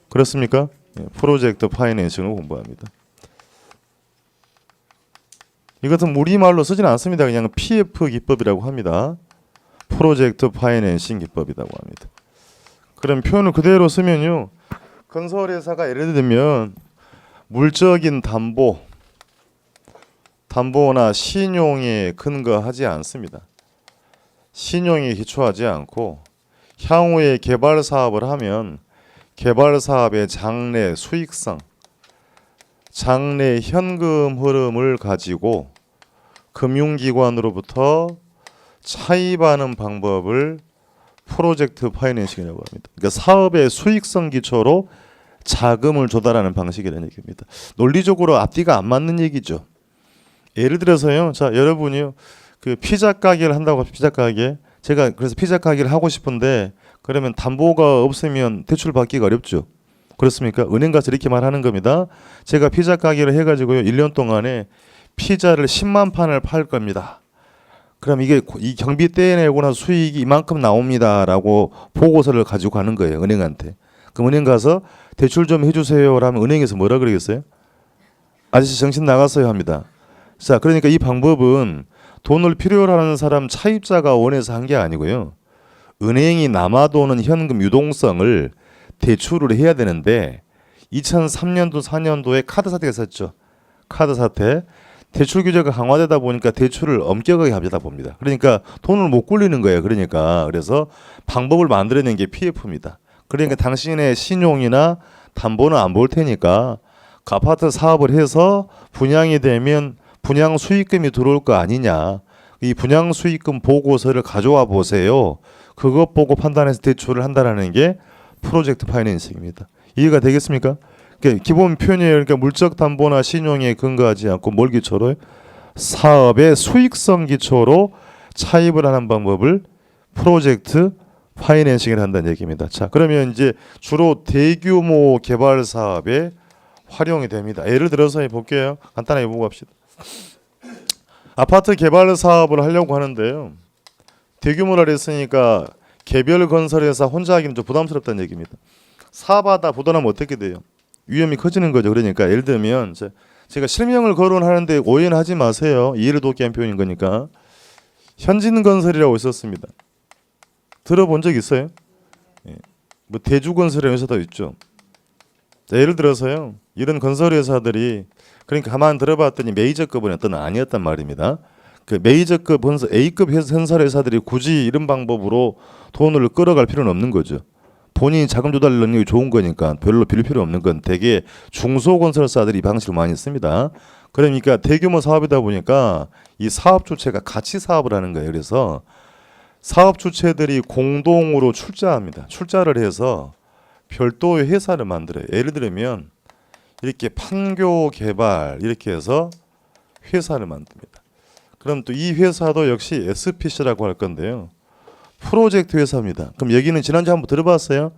그렇습니까? 예. 프로젝트 파이낸싱을 공부합니다. 이것은 우리말로 쓰지는 않습니다. 그냥 PF 기법이라고 합니다. 프로젝트 파이낸싱 기법이라고 합니다. 그럼 표현을 그대로 쓰면요, 건설회사가 예를 들면 물적인 담보나 신용에 근거하지 않습니다. 신용에 기초하지 않고 향후에 개발 사업을 하면 개발 사업의 장래 수익성, 장래 현금 흐름을 가지고 금융기관으로부터 차입하는 방법을 프로젝트 파이낸싱이라고 합니다. 그러니까 사업의 수익성 기초로 자금을 조달하는 방식이라는 얘기입니다. 논리적으로 앞뒤가 안 맞는 얘기죠. 예를 들어서요. 자, 여러분이요. 그 피자 가게를 한다고 합시다. 피자 가게. 제가 그래서 피자 가게를 하고 싶은데 그러면 담보가 없으면 대출 받기가 어렵죠. 그렇습니까? 은행 가서 이렇게 말하는 겁니다. 제가 피자 가게를 해가지고요. 1년 동안에 피자를 10만 판을 팔 겁니다. 그럼 이게 이 경비 떼내고 나서 수익이 이만큼 나옵니다라고 보고서를 가지고 가는 거예요. 은행한테. 그럼 은행 가서 대출 좀 해주세요라면 은행에서 뭐라 그러겠어요? 아저씨 정신 나갔어요 합니다. 자, 그러니까 이 방법은 돈을 필요로 하는 사람 차입자가 원해서 한 게 아니고요. 은행이 남아도는 현금 유동성을 대출을 해야 되는데 2003년도 4년도에 카드 사태가 있었죠. 카드 사태. 대출 규제가 강화되다 보니까 대출을 엄격하게 하다 봅니다. 그러니까 돈을 못 굴리는 거예요. 그러니까 그래서 방법을 만들어낸 게 PF입니다. 그러니까 당신의 신용이나 담보는 안 볼 테니까 그 아파트 사업을 해서 분양이 되면 분양 수익금이 들어올 거 아니냐. 이 분양 수익금 보고서를 가져와 보세요. 그것 보고 판단해서 대출을 한다는 게 프로젝트 파이낸싱입니다. 이해가 되겠습니까? 그러니까 기본 표현이에요. 그러니까 물적 담보나 신용에 근거하지 않고 뭘 기초로 사업의 수익성 기초로 차입을 하는 방법을 프로젝트 파이낸싱을 한다는 얘기입니다. 자, 그러면 이제 주로 대규모 개발 사업에 활용이 됩니다. 예를 들어서 볼게요. 간단하게 보고 갑시다. 아파트 개발 사업을 하려고 하는데요. 대규모라 했으니까 개별 건설회사 혼자 하기는 좀 부담스럽다는 얘기입니다. 사업하다 보다는 어떻게 돼요? 위험이 커지는 거죠. 그러니까 예를 들면 제가 실명을 거론하는데 오해는 하지 마세요. 이해를 돕기 위한 표현인 거니까. 현진건설이라고 있었습니다. 들어본 적 있어요? 예. 뭐 대주건설의 회사도 있죠. 자, 예를 들어서요. 이런 건설회사들이 그러니까 가만 들어봤더니 메이저급은 어떤 아니었단 말입니다. 그 메이저급 A급 건설회사들이 굳이 이런 방법으로 돈을 끌어갈 필요는 없는 거죠. 본인이 자금 조달 능력이 좋은 거니까 별로 빌릴 필요 없는 건 되게 중소건설사들이 이 방식을 많이 씁니다. 그러니까 대규모 사업이다 보니까 이 사업 주체가 같이 사업을 하는 거예요. 그래서 사업 주체들이 공동으로 출자합니다. 출자를 해서 별도의 회사를 만들어요. 예를 들면 이렇게 판교 개발 이렇게 해서 회사를 만듭니다. 그럼 또 이 회사도 역시 SPC라고 할 건데요. 프로젝트 회사입니다. 그럼 여기는 지난주에 한번 들어봤어요?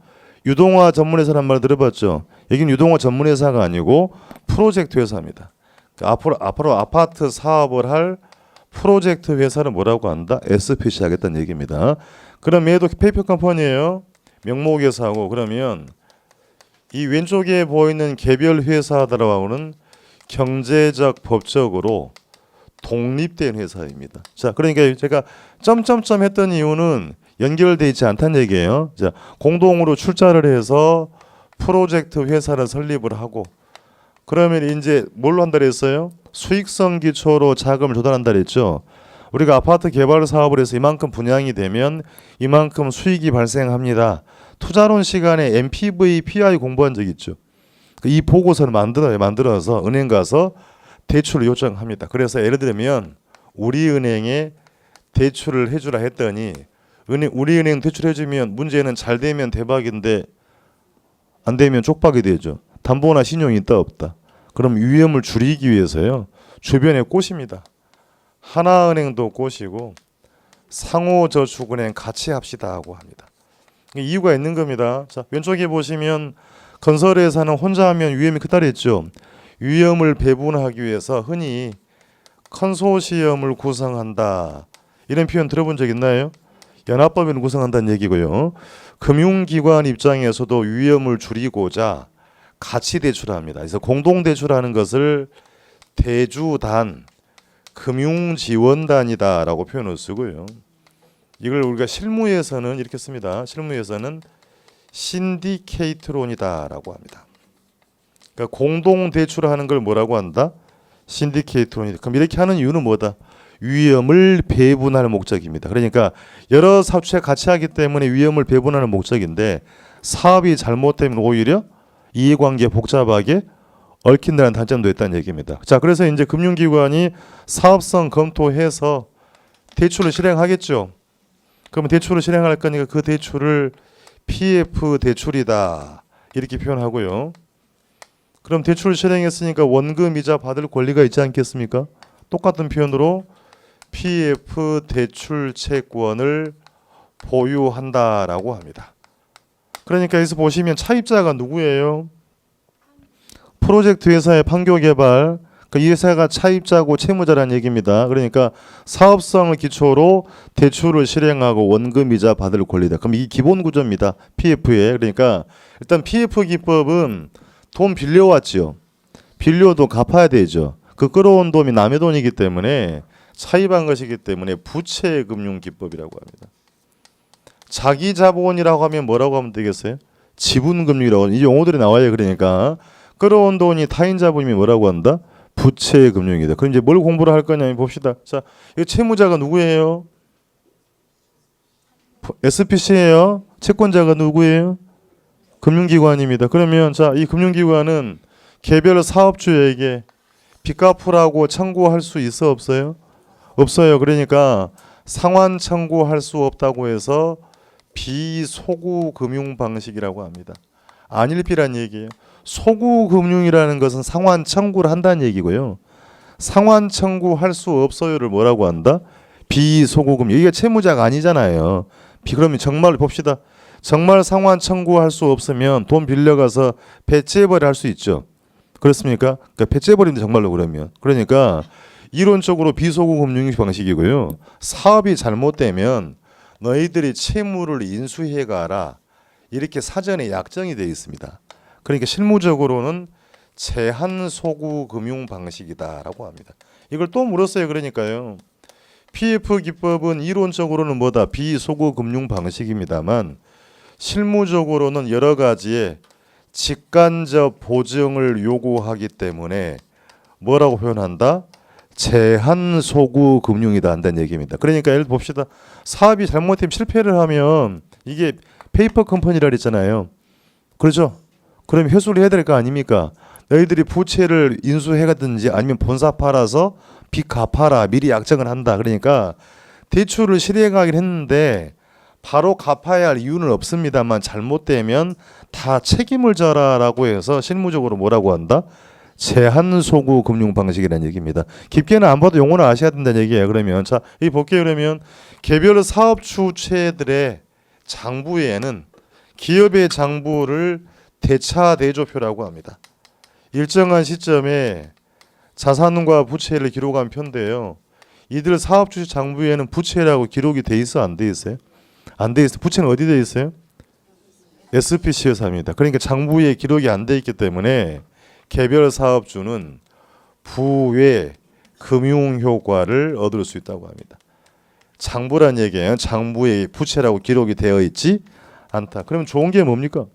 유동화 전문회사란 말 들어봤죠? 여기는 유동화 전문회사가 아니고 프로젝트 회사입니다. 그러니까 앞으로 아파트 사업을 할 프로젝트 회사를 뭐라고 한다? SPC 하겠다는 얘기입니다. 그럼 얘도 페이퍼 컴퍼니예요. 명목회사고 그러면 이 왼쪽에 보이는 개별 회사들하고는 경제적 법적으로 독립된 회사입니다. 자, 그러니까 제가 점점점 했던 이유는 연결되어 있지 않다는 얘기예요. 자, 공동으로 출자를 해서 프로젝트 회사를 설립을 하고 그러면 이제 뭘로 한다 그랬어요? 수익성 기초로 자금을 조달한다 그랬죠. 우리가 아파트 개발 사업을 해서 이만큼 분양이 되면 이만큼 수익이 발생합니다. 투자론 시간에 MPV, PI 공부한 적 있죠. 이 보고서를 만들어서 은행 가서 대출을 요청합니다. 그래서 예를 들면 우리은행에 대출을 해주라 했더니 우리은행 대출해주면 문제는 잘 되면 대박인데 안 되면 쪽박이 되죠. 담보나 신용이 있다 없다. 그럼 위험을 줄이기 위해서요. 주변에 꼬십니다. 하나은행도 꼬시고 상호저축은행 같이 합시다 하고 합니다. 이유가 있는 겁니다. 자, 왼쪽에 보시면 건설회사는 혼자 하면 위험이 크다 그랬죠. 위험을 배분하기 위해서 흔히 컨소시엄을 구성한다. 이런 표현 들어본 적 있나요? 연합법인을 구성한다는 얘기고요. 금융기관 입장에서도 위험을 줄이고자 같이 대출합니다. 그래서 공동 대출하는 것을 대주단, 금융지원단이다라고 표현을 쓰고요. 이걸 우리가 실무에서는 이렇게 씁니다. 실무에서는 신디케이트론이다라고 합니다. 그러니까 공동 대출하는 걸 뭐라고 한다? 신디케이트론이다. 그럼 이렇게 하는 이유는 뭐다? 위험을 배분하는 목적입니다. 그러니까 여러 사업체 같이 하기 때문에 위험을 배분하는 목적인데 사업이 잘못되면 오히려 이해관계 복잡하게 얽힌다는 단점도 있다는 얘기입니다. 자, 그래서 이제 금융기관이 사업성 검토해서 대출을 실행하겠죠. 그러면 대출을 실행할 거니까 그 대출을 PF 대출이다 이렇게 표현하고요. 그럼 대출을 실행했으니까 원금 이자 받을 권리가 있지 않겠습니까? 똑같은 표현으로 PF 대출 채권을 보유한다라고 합니다. 그러니까 여기서 보시면 차입자가 누구예요? 프로젝트 회사의 판교개발, 이 회사가 차입자고 채무자라는 얘기입니다. 그러니까 사업성을 기초로 대출을 실행하고 원금이자 받을 권리다. 그럼 이게 기본 구조입니다. PF에. 그러니까 일단 PF 기법은 돈 빌려왔지요. 빌려도 갚아야 되죠. 그 끌어온 돈이 남의 돈이기 때문에 차입한 것이기 때문에 부채금융기법이라고 합니다. 자기 자본이라고 하면 뭐라고 하면 되겠어요? 지분금융이라고. 이 용어들이 나와요. 그러니까 끌어온 돈이 타인 자본이면 뭐라고 한다? 부채금융이다. 그럼 이제 뭘 공부를 할 거냐 봅시다. 자, 이 채무자가 누구예요? SPC예요. 채권자가 누구예요? 금융기관입니다. 그러면 자, 이 금융기관은 개별 사업주에게 빚 갚으라고 청구할 수 있어 없어요? 없어요. 그러니까 상환 청구할 수 없다고 해서 비소구 금융 방식이라고 합니다. 안일비란 얘기예요. 소구 금융이라는 것은 상환 청구를 한다는 얘기고요. 상환 청구할 수 없어요를 뭐라고 한다? 비소구 금융. 이게 채무자가 아니잖아요. 그러면 정말 봅시다. 정말 상환 청구할 수 없으면 돈 빌려가서 배째벌이 할 수 있죠. 그렇습니까? 그러니까 배째벌인데 정말로 그러면. 그러니까 이론적으로 비소구 금융 방식이고요. 사업이 잘못되면 너희들이 채무를 인수해 가라. 이렇게 사전에 약정이 되어 있습니다. 그러니까 실무적으로는 제한소구 금융 방식이다라고 합니다. 이걸 또 물었어요. 그러니까요. PF 기법은 이론적으로는 뭐다? 비소구 금융 방식입니다만 실무적으로는 여러 가지의 직간접 보증을 요구하기 때문에 뭐라고 표현한다? 제한소구 금융이다 한다는 얘기입니다. 그러니까 예를 봅시다. 사업이 잘못되면 실패를 하면 이게 페이퍼 컴퍼니라 그랬잖아요. 그렇죠? 그럼 회수를 해야 될 거 아닙니까? 너희들이 부채를 인수해가든지 아니면 본사 팔아서 빚 갚아라 미리 약정을 한다. 그러니까 대출을 실행하긴 했는데 바로 갚아야 할 이유는 없습니다만 잘못되면 다 책임을 져라라고 해서 실무적으로 뭐라고 한다? 제한소구 금융 방식이라는 얘기입니다. 깊게는 안 봐도 용어는 아셔야 된다는 얘기예요. 그러면 자, 이 볼게요. 그러면 개별 사업 주체들의 장부에는 기업의 장부를 대차 대조표라고 합니다. 일정한 시점에 자산과 부채를 기록한 표인데요. 이들 사업 주체 장부에는 부채라고 기록이 돼 있어 안 돼 있어요? 안 돼 있어요. 부채는 어디 돼 있어요? SPC 회사입니다. 그러니까 장부에 기록이 안 돼 있기 때문에 개별 사업주는 부외 금융 효과를 얻을 수 있다고 합니다. 장부란 얘기예요. 장부에 부채라고 기록이 되어 있지 않다. 그러면 좋은 게 뭡니까?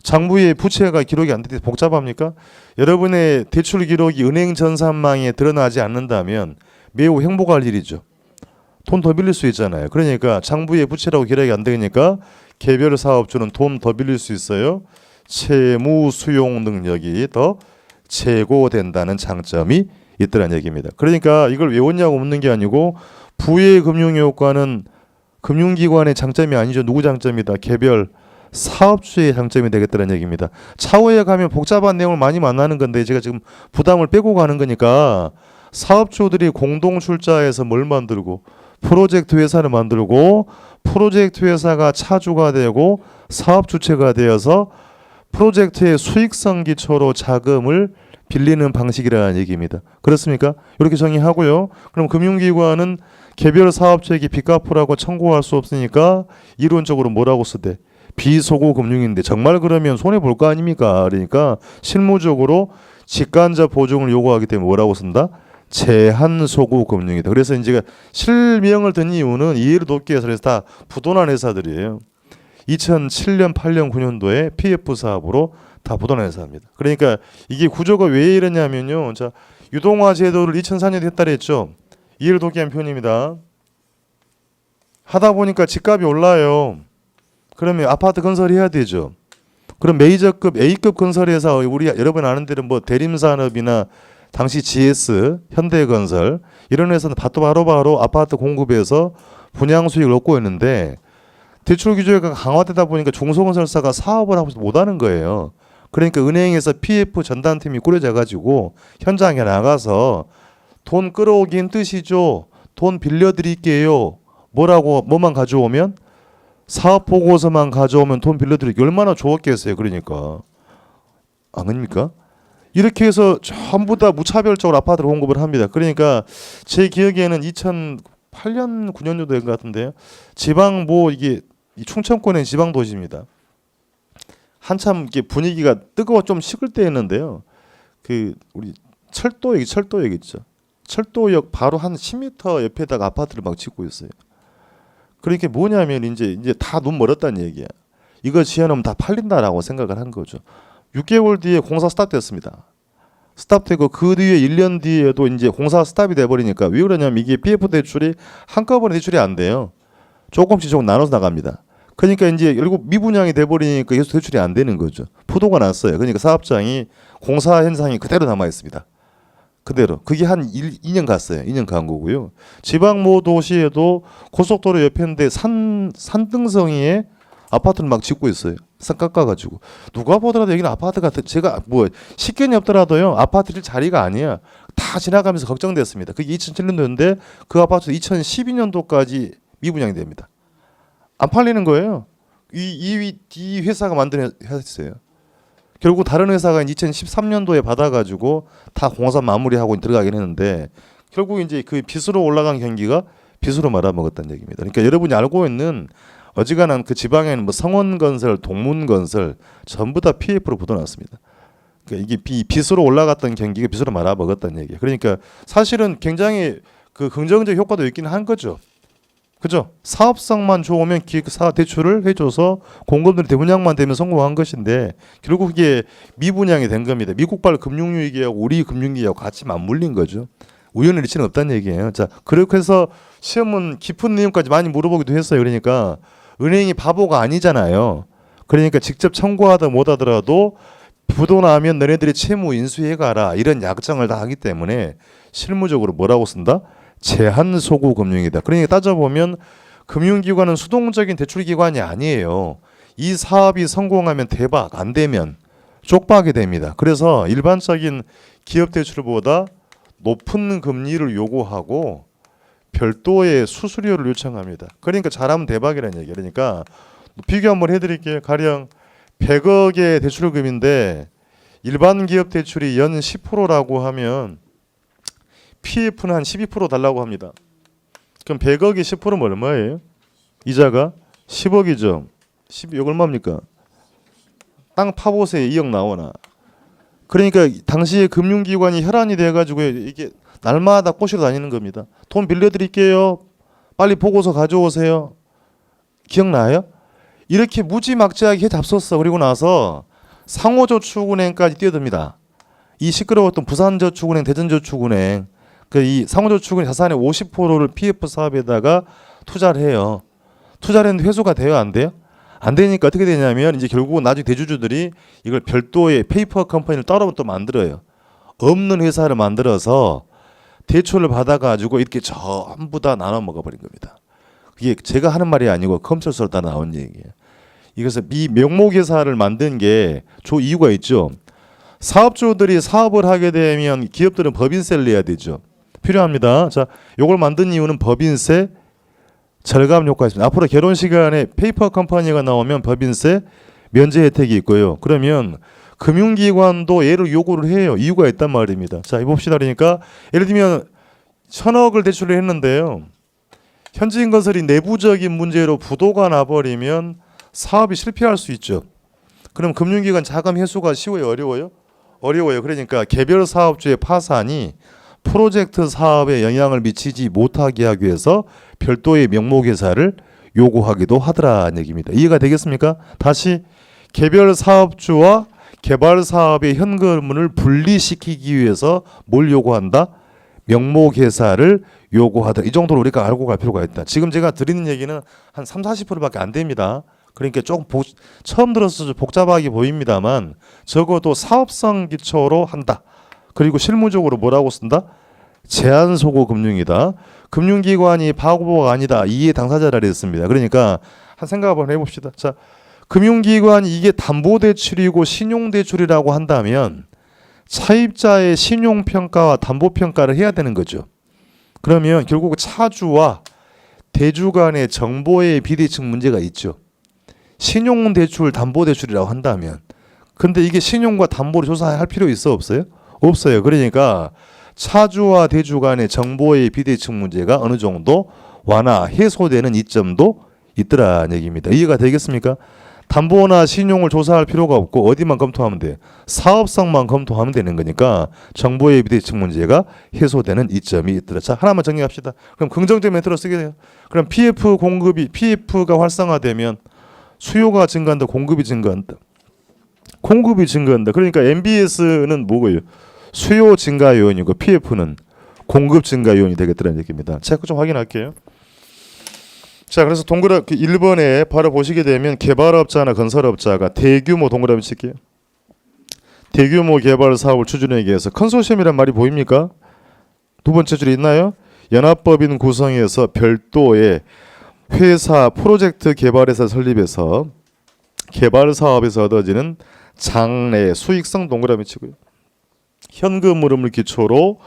장부에 부채가 기록이 안 되게 복잡합니까? 여러분의 대출 기록이 은행 전산망에 드러나지 않는다면 매우 행복할 일이죠. 돈 더 빌릴 수 있잖아요. 그러니까 장부에 부채라고 기록이 안 되니까 개별 사업주는 돈 더 빌릴 수 있어요. 채무 수용 능력이 더 제고된다는 장점이 있더란 얘기입니다. 그러니까 이걸 외웠냐고 묻는 게 아니고 부의 금융 효과는 금융기관의 장점이 아니죠. 누구 장점이다? 개별 사업주의 장점이 되겠다는 얘기입니다. 차후에 가면 복잡한 내용을 많이 만나는 건데 제가 지금 부담을 빼고 가는 거니까 사업주들이 공동 출자해서 뭘 만들고 프로젝트 회사를 만들고 프로젝트 회사가 차주가 되고 사업 주체가 되어서 프로젝트의 수익성 기초로 자금을 빌리는 방식이라는 얘기입니다. 그렇습니까? 이렇게 정의하고요. 그럼 금융기관은 개별 사업주에게 빚 갚으라고 청구할 수 없으니까 이론적으로 뭐라고 쓰대? 비소구 금융인데 정말 그러면 손해 볼 거 아닙니까? 그러니까 실무적으로 직간접 보증을 요구하기 때문에 뭐라고 쓴다? 제한소구 금융이다. 그래서 이제 실명을 든 이유는 이해를 돕기 위해서 그래서 다 부도난 회사들이에요. 2007년, 8년, 9년도에 PF 사업으로 다 부도난 회사입니다. 그러니까 이게 구조가 왜 이러냐면요. 자, 유동화 제도를 2004년에 했다 그랬죠. 이해를 돕기 위한 표현입니다. 하다 보니까 집값이 올라요. 그러면 아파트 건설해야 되죠. 그럼 메이저급 A급 건설회사 우리 여러분 아는 데는 뭐 대림산업이나 당시 GS, 현대건설 이런 회사는 바로 아파트 공급해서 분양 수익을 얻고 있는데 대출 규제가 강화되다 보니까 중소건설사가 사업을 하고 못하는 거예요. 그러니까 은행에서 PF 전담팀이 꾸려져 가지고 현장에 나가서 돈 끌어오긴 뜻이죠. 돈 빌려드릴게요. 뭐만 가져오면? 사업 보고서만 가져오면 돈 빌려드리기 얼마나 좋았겠어요. 그러니까. 아닙니까? 이렇게 해서 전부 다 무차별적으로 아파트를 공급을 합니다. 그러니까 제 기억에는 2008년 9년 정도 된 것 같은데요. 지방 이게 이 충청권의 지방 도시입니다. 한참 이게 분위기가 뜨거워 좀 식을 때였는데요. 그 우리 철도역 있죠. 철도역 바로 한 10m 옆에다가 아파트를 막 짓고 있어요. 그러니까 뭐냐면 이제 다 눈 멀었다는 얘기야. 이거 지어놓으면 다 팔린다라고 생각을 한 거죠. 6개월 뒤에 공사 스탑됐습니다. 스탑되고 그 뒤에 1년 뒤에도 이제 공사 스탑이 돼버리니까 왜 그러냐면 이게 PF 대출이 한꺼번에 대출이 안 돼요. 조금씩 나눠서 나갑니다. 그러니까 이제 결국 미분양이 돼버리니까 계속 대출이 안 되는 거죠. 포도가 났어요. 그러니까 사업장이 공사 현상이 그대로 남아 있습니다. 그대로. 그게 한 2년 갔어요. 2년 간 거고요. 지방 모 도시에도 고속도로 옆인데 산등성이에 아파트를 막 짓고 있어요. 산 깎아가지고. 누가 보더라도 여기는 아파트가 제가 식견이 없더라도요. 아파트를 자리가 아니야. 다 지나가면서 걱정됐습니다. 그게 2007년도인데 그 아파트 2012년도까지 미분양이 됩니다. 안 팔리는 거예요. 이 회사가 만든 회사였어요. 결국 다른 회사가 2013년도에 받아가지고 다 공사 마무리하고 들어가긴 했는데 결국 이제 그 빚으로 올라간 경기가 빚으로 말아먹었다는 얘기입니다. 그러니까 여러분이 알고 있는 어지간한 그 지방에는 성원건설, 동문건설 전부 다 PF로 묻어놨습니다. 그러니까 이게 빚으로 올라갔던 경기가 빚으로 말아먹었다는 얘기예요. 그러니까 사실은 굉장히 그 긍정적 효과도 있긴 한 거죠. 그죠? 사업성만 좋으면 기획사 대출을 해줘서 공급들이 대분양만 되면 성공한 것인데 결국 이게 미분양이 된 겁니다. 미국발 금융위기하고 우리 금융위기하고 같이 맞물린 거죠. 우연의 일치는 없다는 얘기예요. 자, 그렇게 해서 시험은 깊은 내용까지 많이 물어보기도 했어요. 그러니까 은행이 바보가 아니잖아요. 그러니까 직접 청구하다 못하더라도 부도 나면 너네들이 채무 인수해가라 이런 약정을 다 하기 때문에 실무적으로 뭐라고 쓴다? 제한 소구 금융이다. 그러니까 따져보면 금융기관은 수동적인 대출기관이 아니에요. 이 사업이 성공하면 대박, 안 되면 쪽박이 됩니다. 그래서 일반적인 기업 대출보다 높은 금리를 요구하고 별도의 수수료를 요청합니다. 그러니까 잘하면 대박이라는 얘기예요. 그러니까 비교 한번 해드릴게요. 가령 100억의 대출금인데 일반 기업 대출이 연 10%라고 하면 PF는 한 12% 달라고 합니다. 그럼 100억이 10%면 얼마예요? 이자가 10억이죠. 10억 얼마입니까? 땅 파보세요. 2억 나오나. 그러니까 당시에 금융기관이 혈안이 돼가지고 이게 날마다 꼬시러 다니는 겁니다. 돈 빌려드릴게요. 빨리 보고서 가져오세요. 기억나요? 이렇게 무지막지하게 잡섰어. 그리고 나서 상호저축은행까지 뛰어듭니다. 이 시끄러웠던 부산저축은행, 대전저축은행 이 상호저축은 자산의 50%를 PF 사업에다가 투자를 해요. 투자를 했는데 회수가 돼요? 안 돼요? 안 되니까 어떻게 되냐면 이제 결국은 나중에 대주주들이 이걸 별도의 페이퍼 컴퍼니를 따로 또 만들어요. 없는 회사를 만들어서 대출을 받아가지고 이렇게 전부 다 나눠 먹어버린 겁니다. 그게 제가 하는 말이 아니고 컴퓨터에서 따라 나온 얘기예요. 이것을 이 명목회사를 만든 게 이유가 있죠. 사업주들이 사업을 하게 되면 기업들은 법인세를 내야 되죠. 필요합니다. 자, 요걸 만든 이유는 법인세 절감 효과가 있습니다. 앞으로 결혼 시간에 페이퍼 컴퍼니가 나오면 법인세 면제 혜택이 있고요. 그러면 금융기관도 얘를 요구를 해요. 이유가 있단 말입니다. 자, 해봅시다. 그러니까 예를 들면 1,000억을 대출을 했는데요. 현지인건설이 내부적인 문제로 부도가 나버리면 사업이 실패할 수 있죠. 그럼 금융기관 자금 회수가 쉬워요? 어려워요? 어려워요. 그러니까 개별 사업주의 파산이 프로젝트 사업에 영향을 미치지 못하게 하기 위해서 별도의 명목회사를 요구하기도 하더라는 얘기입니다. 이해가 되겠습니까? 다시 개별 사업주와 개발 사업의 현금을 분리시키기 위해서 뭘 요구한다? 명목회사를 요구하다. 이 정도로 우리가 알고 갈 필요가 있다. 지금 제가 드리는 얘기는 한 30-40%밖에 안 됩니다. 그러니까 조금 처음 들어서 복잡하게 보입니다만 적어도 사업성 기초로 한다. 그리고 실무적으로 뭐라고 쓴다? 제한소고 금융이다. 금융기관이 바보가 아니다. 이해 당사자라 했습니다. 그러니까 한 생각 한번 해봅시다. 자, 금융기관이 이게 담보대출이고 신용대출이라고 한다면 차입자의 신용평가와 담보평가를 해야 되는 거죠. 그러면 결국 차주와 대주 간의 정보의 비대칭 문제가 있죠. 신용대출, 담보대출이라고 한다면 근데 이게 신용과 담보를 조사할 필요 있어 없어요? 없어요. 그러니까 차주와 대주 간의 정보의 비대칭 문제가 어느 정도 완화, 해소되는 이점도 있더라는 얘기입니다. 이해가 되겠습니까? 담보나 신용을 조사할 필요가 없고 어디만 검토하면 돼요? 사업성만 검토하면 되는 거니까 정보의 비대칭 문제가 해소되는 이점이 있더라. 자, 하나만 정리합시다. 그럼 긍정적 멘트로 쓰게 돼요. 그럼 PF가 활성화되면 수요가 증가한다, 공급이 증가한다. 공급이 증가한다. 그러니까 MBS는 뭐고요? 수요 증가 요인이고 PF는 공급 증가 요인이 되겠다는 얘기입니다. 체크 좀 확인할게요. 자, 그래서 동그라미 1번에 바로 보시게 되면 개발업자나 건설업자가 대규모 동그라미 칠게요. 대규모 개발 사업을 추진하기 위해서 컨소시엄이란 말이 보입니까? 두 번째 줄에 있나요? 연합법인 구성해서 별도의 회사 프로젝트 개발회사 설립해서 개발 사업에서 얻어지는 장래 수익성 동그라미 치고요. 현금 흐름을 기초로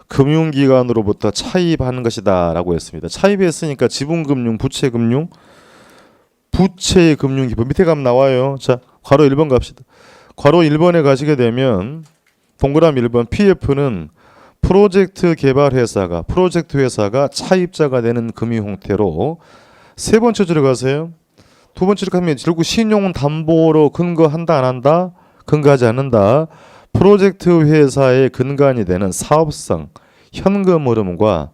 금융기관으로부터 차입하는 것이다라고 했습니다. 차입했으니까 지분금융, 부채금융, 부채금융기법 밑에 가면 나와요. 자, 괄호 1번 갑시다. 괄호 1번에 가시게 되면 동그라미 1번 PF는 프로젝트 회사가 차입자가 되는 금융 형태로 세 번째 줄에 가세요. 두 번째 줄에 가면 결국 신용 담보로 근거한다 안 한다? 근거하지 않는다. 프로젝트 회사의 근간이 되는 사업성, 현금 흐름과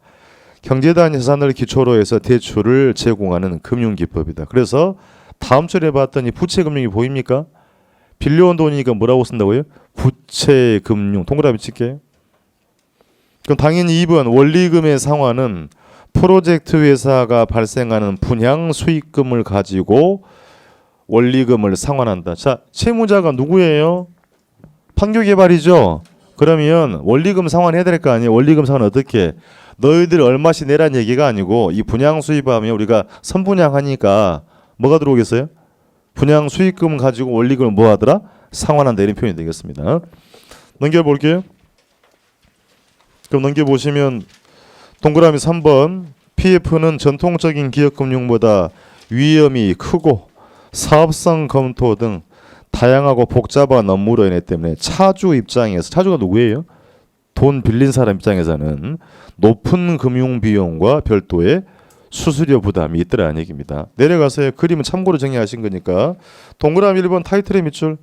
경제단 예산을 기초로 해서 대출을 제공하는 금융기법이다. 그래서 다음 줄에 봤더니 부채금융이 보입니까? 빌려온 돈이니까 뭐라고 쓴다고요? 부채금융. 동그라미 칠게요. 그럼 당연히 2번 원리금의 상환은 프로젝트 회사가 발생하는 분양 수익금을 가지고 원리금을 상환한다. 자, 채무자가 누구예요? 판교개발이죠. 그러면 원리금 상환해야 될 거 아니에요. 원리금 상환 어떻게? 너희들 얼마씩 내란 얘기가 아니고 이 분양 수입하면 우리가 선분양하니까 뭐가 들어오겠어요? 분양 수익금 가지고 원리금을 뭐 하더라? 상환한다 이런 표현이 되겠습니다. 넘겨볼게요. 그럼 넘겨보시면 동그라미 3번 PF는 전통적인 기업금융보다 위험이 크고 사업성 검토 등 다양하고 복잡한 업무로 인해 때문에 차주 입장에서 차주가 누구예요? 돈 빌린 사람 입장에서는 높은 금융 비용과 별도의 수수료 부담이 있더라는 얘기입니다. 내려가세요. 그림은 참고로 정리하신 거니까 동그라미 1번 타이틀의 밑줄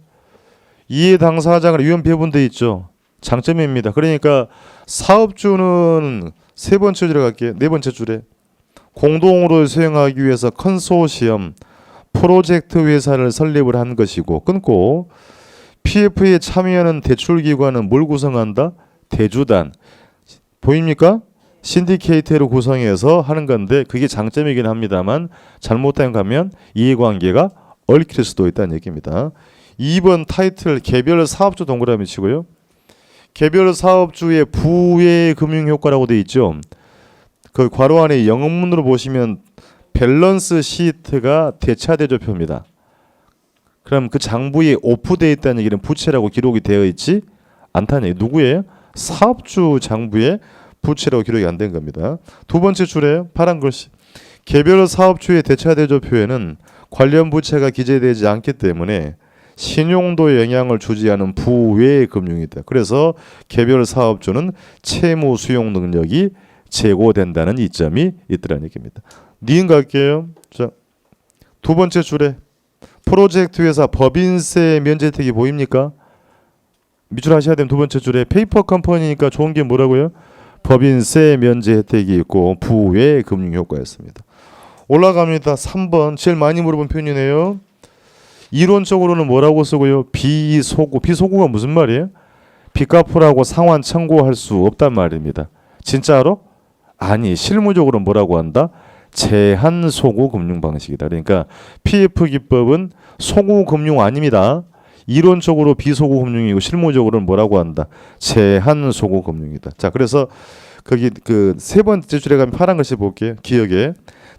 이해 당사자가 위험 배분돼 있죠. 장점입니다. 그러니까 사업주는 세 번째 줄에 갈게요. 네 번째 줄에 공동으로 수행하기 위해서 컨소시엄 프로젝트 회사를 설립을 한 것이고 끊고 PF에 참여하는 대출기관은 뭘 구성한다? 대주단. 보입니까? 신디케이트로 구성해서 하는 건데 그게 장점이긴 합니다만 잘못된 가면 이해관계가 얽힐 수도 있다는 얘기입니다. 2번 타이틀 개별 사업주 동그라미 치고요. 개별 사업주의 부의 금융효과라고 되어 있죠. 그 괄호 안에 영문으로 보시면 밸런스 시트가 대차대조표입니다. 그럼 그 장부에 오프되어 있다는 얘기는 부채라고 기록이 되어 있지 않다는 얘기. 누구예요? 사업주 장부에 부채라고 기록이 안 된 겁니다. 두 번째 줄에 파란 글씨 개별 사업주의 대차대조표에는 관련 부채가 기재되지 않기 때문에 신용도에 영향을 주지 않은 부외 금융이다. 그래서 개별 사업주는 채무 수용 능력이 제고된다는 이점이 있더라는 얘기입니다. 니은 갈게요. 자, 두 번째 줄에 프로젝트 회사 법인세 면제 혜택이 보입니까? 밑줄 하셔야 되면 두 번째 줄에 페이퍼 컴퍼니니까 좋은 게 뭐라고요? 법인세 면제 혜택이 있고 부외 금융 효과였습니다. 올라갑니다. 3번 제일 많이 물어본 표현이네요. 이론적으로는 뭐라고 쓰고요? 비소구. 비소구가 무슨 말이에요? 빚 갚으라고 상환 청구할 수 없단 말입니다. 진짜로? 아니, 실무적으로 뭐라고 한다? 제한 소구 금융 방식이다. 그러니까 PF 기법은 소구 금융 아닙니다. 이론적으로 비소구 금융이고 실무적으로는 뭐라고 한다? 제한 소구 금융이다. 자, 그래서 거기 그 세 번째 줄에 가면 파란 글씨 볼게요. 기억에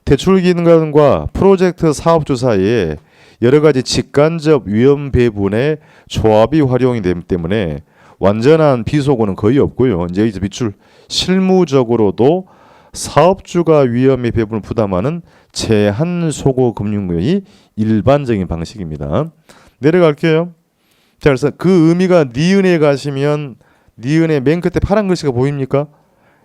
대출기관과 프로젝트 사업주 사이에 여러 가지 직간접 위험 배분의 조합이 활용이 되기 때문에 완전한 비소고는 거의 없고요. 이제 여기서 비출 실무적으로도 사업주가 위험의 배분을 부담하는 제한 소고 금융구역이 일반적인 방식입니다. 내려갈게요. 자, 그래서 그 의미가 니은에 가시면 니은의 맨 끝에 파란 글씨가 보입니까?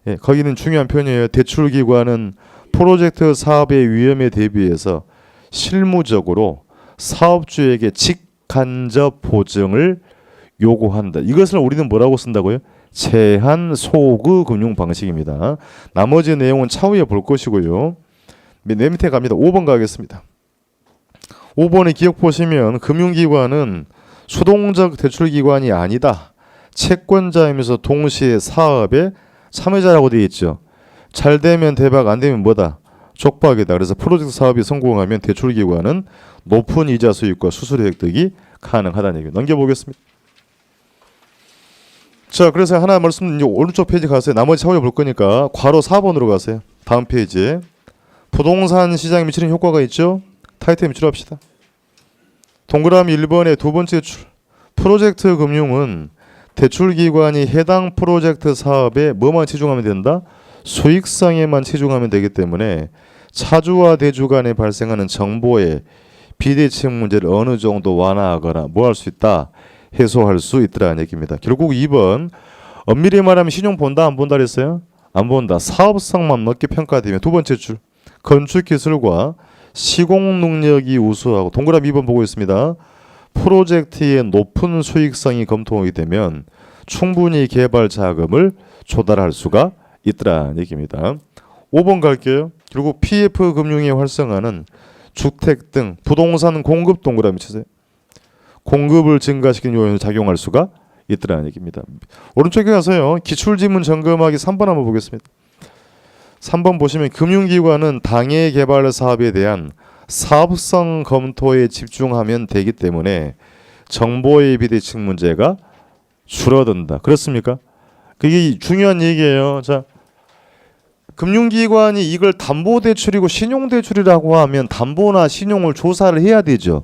예, 거기는 중요한 표현이에요. 대출기관은 프로젝트 사업의 위험에 대비해서 실무적으로 사업주에게 직간접 보증을 요구한다. 이것을 우리는 뭐라고 쓴다고요? 제한 소그 금융 방식입니다. 나머지 내용은 차후에 볼 것이고요. 맨 밑에 갑니다. 5번 가겠습니다. 5번의 기억 보시면 금융기관은 수동적 대출기관이 아니다. 채권자이면서 동시에 사업의 참여자라고 되어 있죠. 잘 되면 대박, 안 되면 뭐다? 족박이다. 그래서 프로젝트 사업이 성공하면 대출기관은 높은 이자 수익과 수수료 획득이 가능하다는 얘기. 넘겨보겠습니다. 자, 그래서 하나 말씀, 이제 오른쪽 페이지 가세요. 나머지 차후에 볼 거니까 괄호 4번으로 가세요. 다음 페이지에 부동산 시장에 미치는 효과가 있죠. 타이틀 밑으로 합시다. 동그라미 1번의 두 번째 줄. 프로젝트 금융은 대출기관이 해당 프로젝트 사업에 뭐만 치중하면 된다? 수익성에만 치중하면 되기 때문에 차주와 대주 간에 발생하는 정보의 비대칭 문제를 어느 정도 완화하거나 뭐 할 수 있다? 해소할 수 있더라는 얘기입니다. 결국 2번 엄밀히 말하면 신용 본다 안 본다 그랬어요? 안 본다. 사업성만 높게 평가되면 두 번째 줄. 건축기술과 시공 능력이 우수하고 동그라미 2번 보고 있습니다. 프로젝트의 높은 수익성이 검토가 되면 충분히 개발 자금을 조달할 수가 있더라는 얘기입니다. 5번 갈게요. 그리고 PF 금융의 활성화는 주택 등 부동산 공급 동그라미 치세요. 공급을 증가시키는 요인으로 작용할 수가 있더라는 얘기입니다. 오른쪽에 가서요. 기출지문 점검하기 3번 한번 보겠습니다. 3번 보시면 금융기관은 당해 개발 사업에 대한 사업성 검토에 집중하면 되기 때문에 정보의 비대칭 문제가 줄어든다. 그렇습니까? 그게 중요한 얘기예요. 자, 금융기관이 이걸 담보대출이고 신용대출이라고 하면 담보나 신용을 조사를 해야 되죠.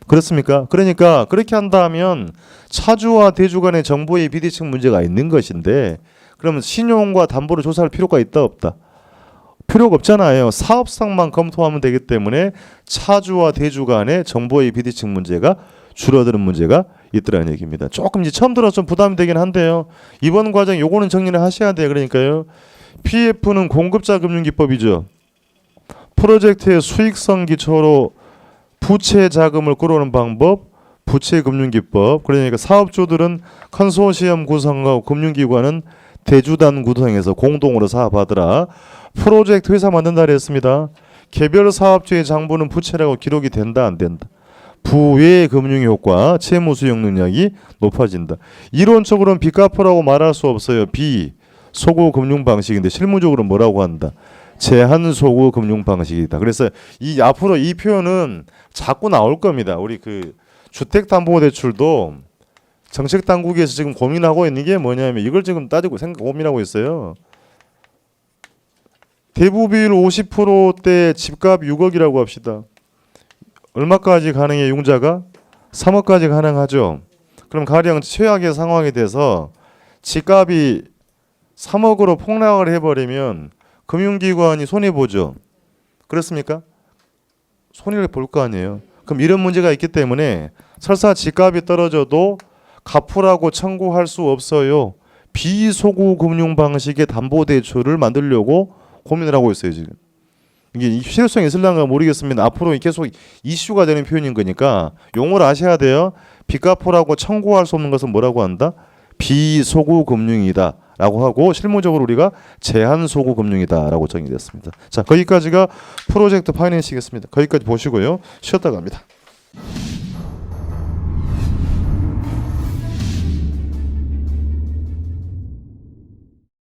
그렇습니까? 그러니까 그렇게 한다면 차주와 대주 간의 정보의 비대칭 문제가 있는 것인데 그러면 신용과 담보를 조사할 필요가 있다 없다? 필요가 없잖아요. 사업성만 검토하면 되기 때문에 차주와 대주 간의 정보의 비대칭 문제가 줄어드는 문제가 있더라는 얘기입니다. 조금 이제 처음 들어서 좀 부담이 되긴 한데요. 이번 과정 요거는 정리를 하셔야 돼요. 그러니까요. PF는 공급자 금융기법이죠. 프로젝트의 수익성 기초로 부채 자금을 끌어오는 방법, 부채 금융기법. 그러니까 사업주들은 컨소시엄 구성하고 금융기관은 대주단 구성해서 공동으로 사업하더라. 프로젝트 회사 만든다 그랬습니다. 개별 사업주의 장부는 부채라고 기록이 된다 안 된다. 부외 금융효과, 채무 수용 능력이 높아진다. 이론적으로는 비카프라고 말할 수 없어요. 비소구 금융 방식인데 실무적으로 뭐라고 한다? 제한 소구 금융 방식이다. 그래서 이 앞으로 이 표현은 자꾸 나올 겁니다. 우리 그 주택담보대출도 정책 당국에서 지금 고민하고 있는 게 뭐냐면 이걸 지금 따지고 고민하고 있어요. 대부비율 50%대 집값 6억이라고 합시다. 얼마까지 가능해 융자가? 3억까지 가능하죠. 그럼 가령 최악의 상황이 돼서 집값이 3억으로 폭락을 해버리면 금융기관이 손해보죠. 그렇습니까? 손해를 볼 거 아니에요. 그럼 이런 문제가 있기 때문에 설사 집값이 떨어져도 갚으라고 청구할 수 없어요. 비소구 금융 방식의 담보대출을 만들려고 고민을 하고 있어요 지금. 이게 실효성이 있을런가 모르겠습니다. 앞으로 계속 이슈가 되는 표현인 거니까 용어를 아셔야 돼요. 빚갚으라고 청구할 수 없는 것은 뭐라고 한다? 비소구 금융이다 라고 하고 실무적으로 우리가 제한 소구 금융이다 라고 정의됐습니다. 자, 거기까지가 프로젝트 파이낸싱이었습니다. 거기까지 보시고요. 쉬었다 갑니다.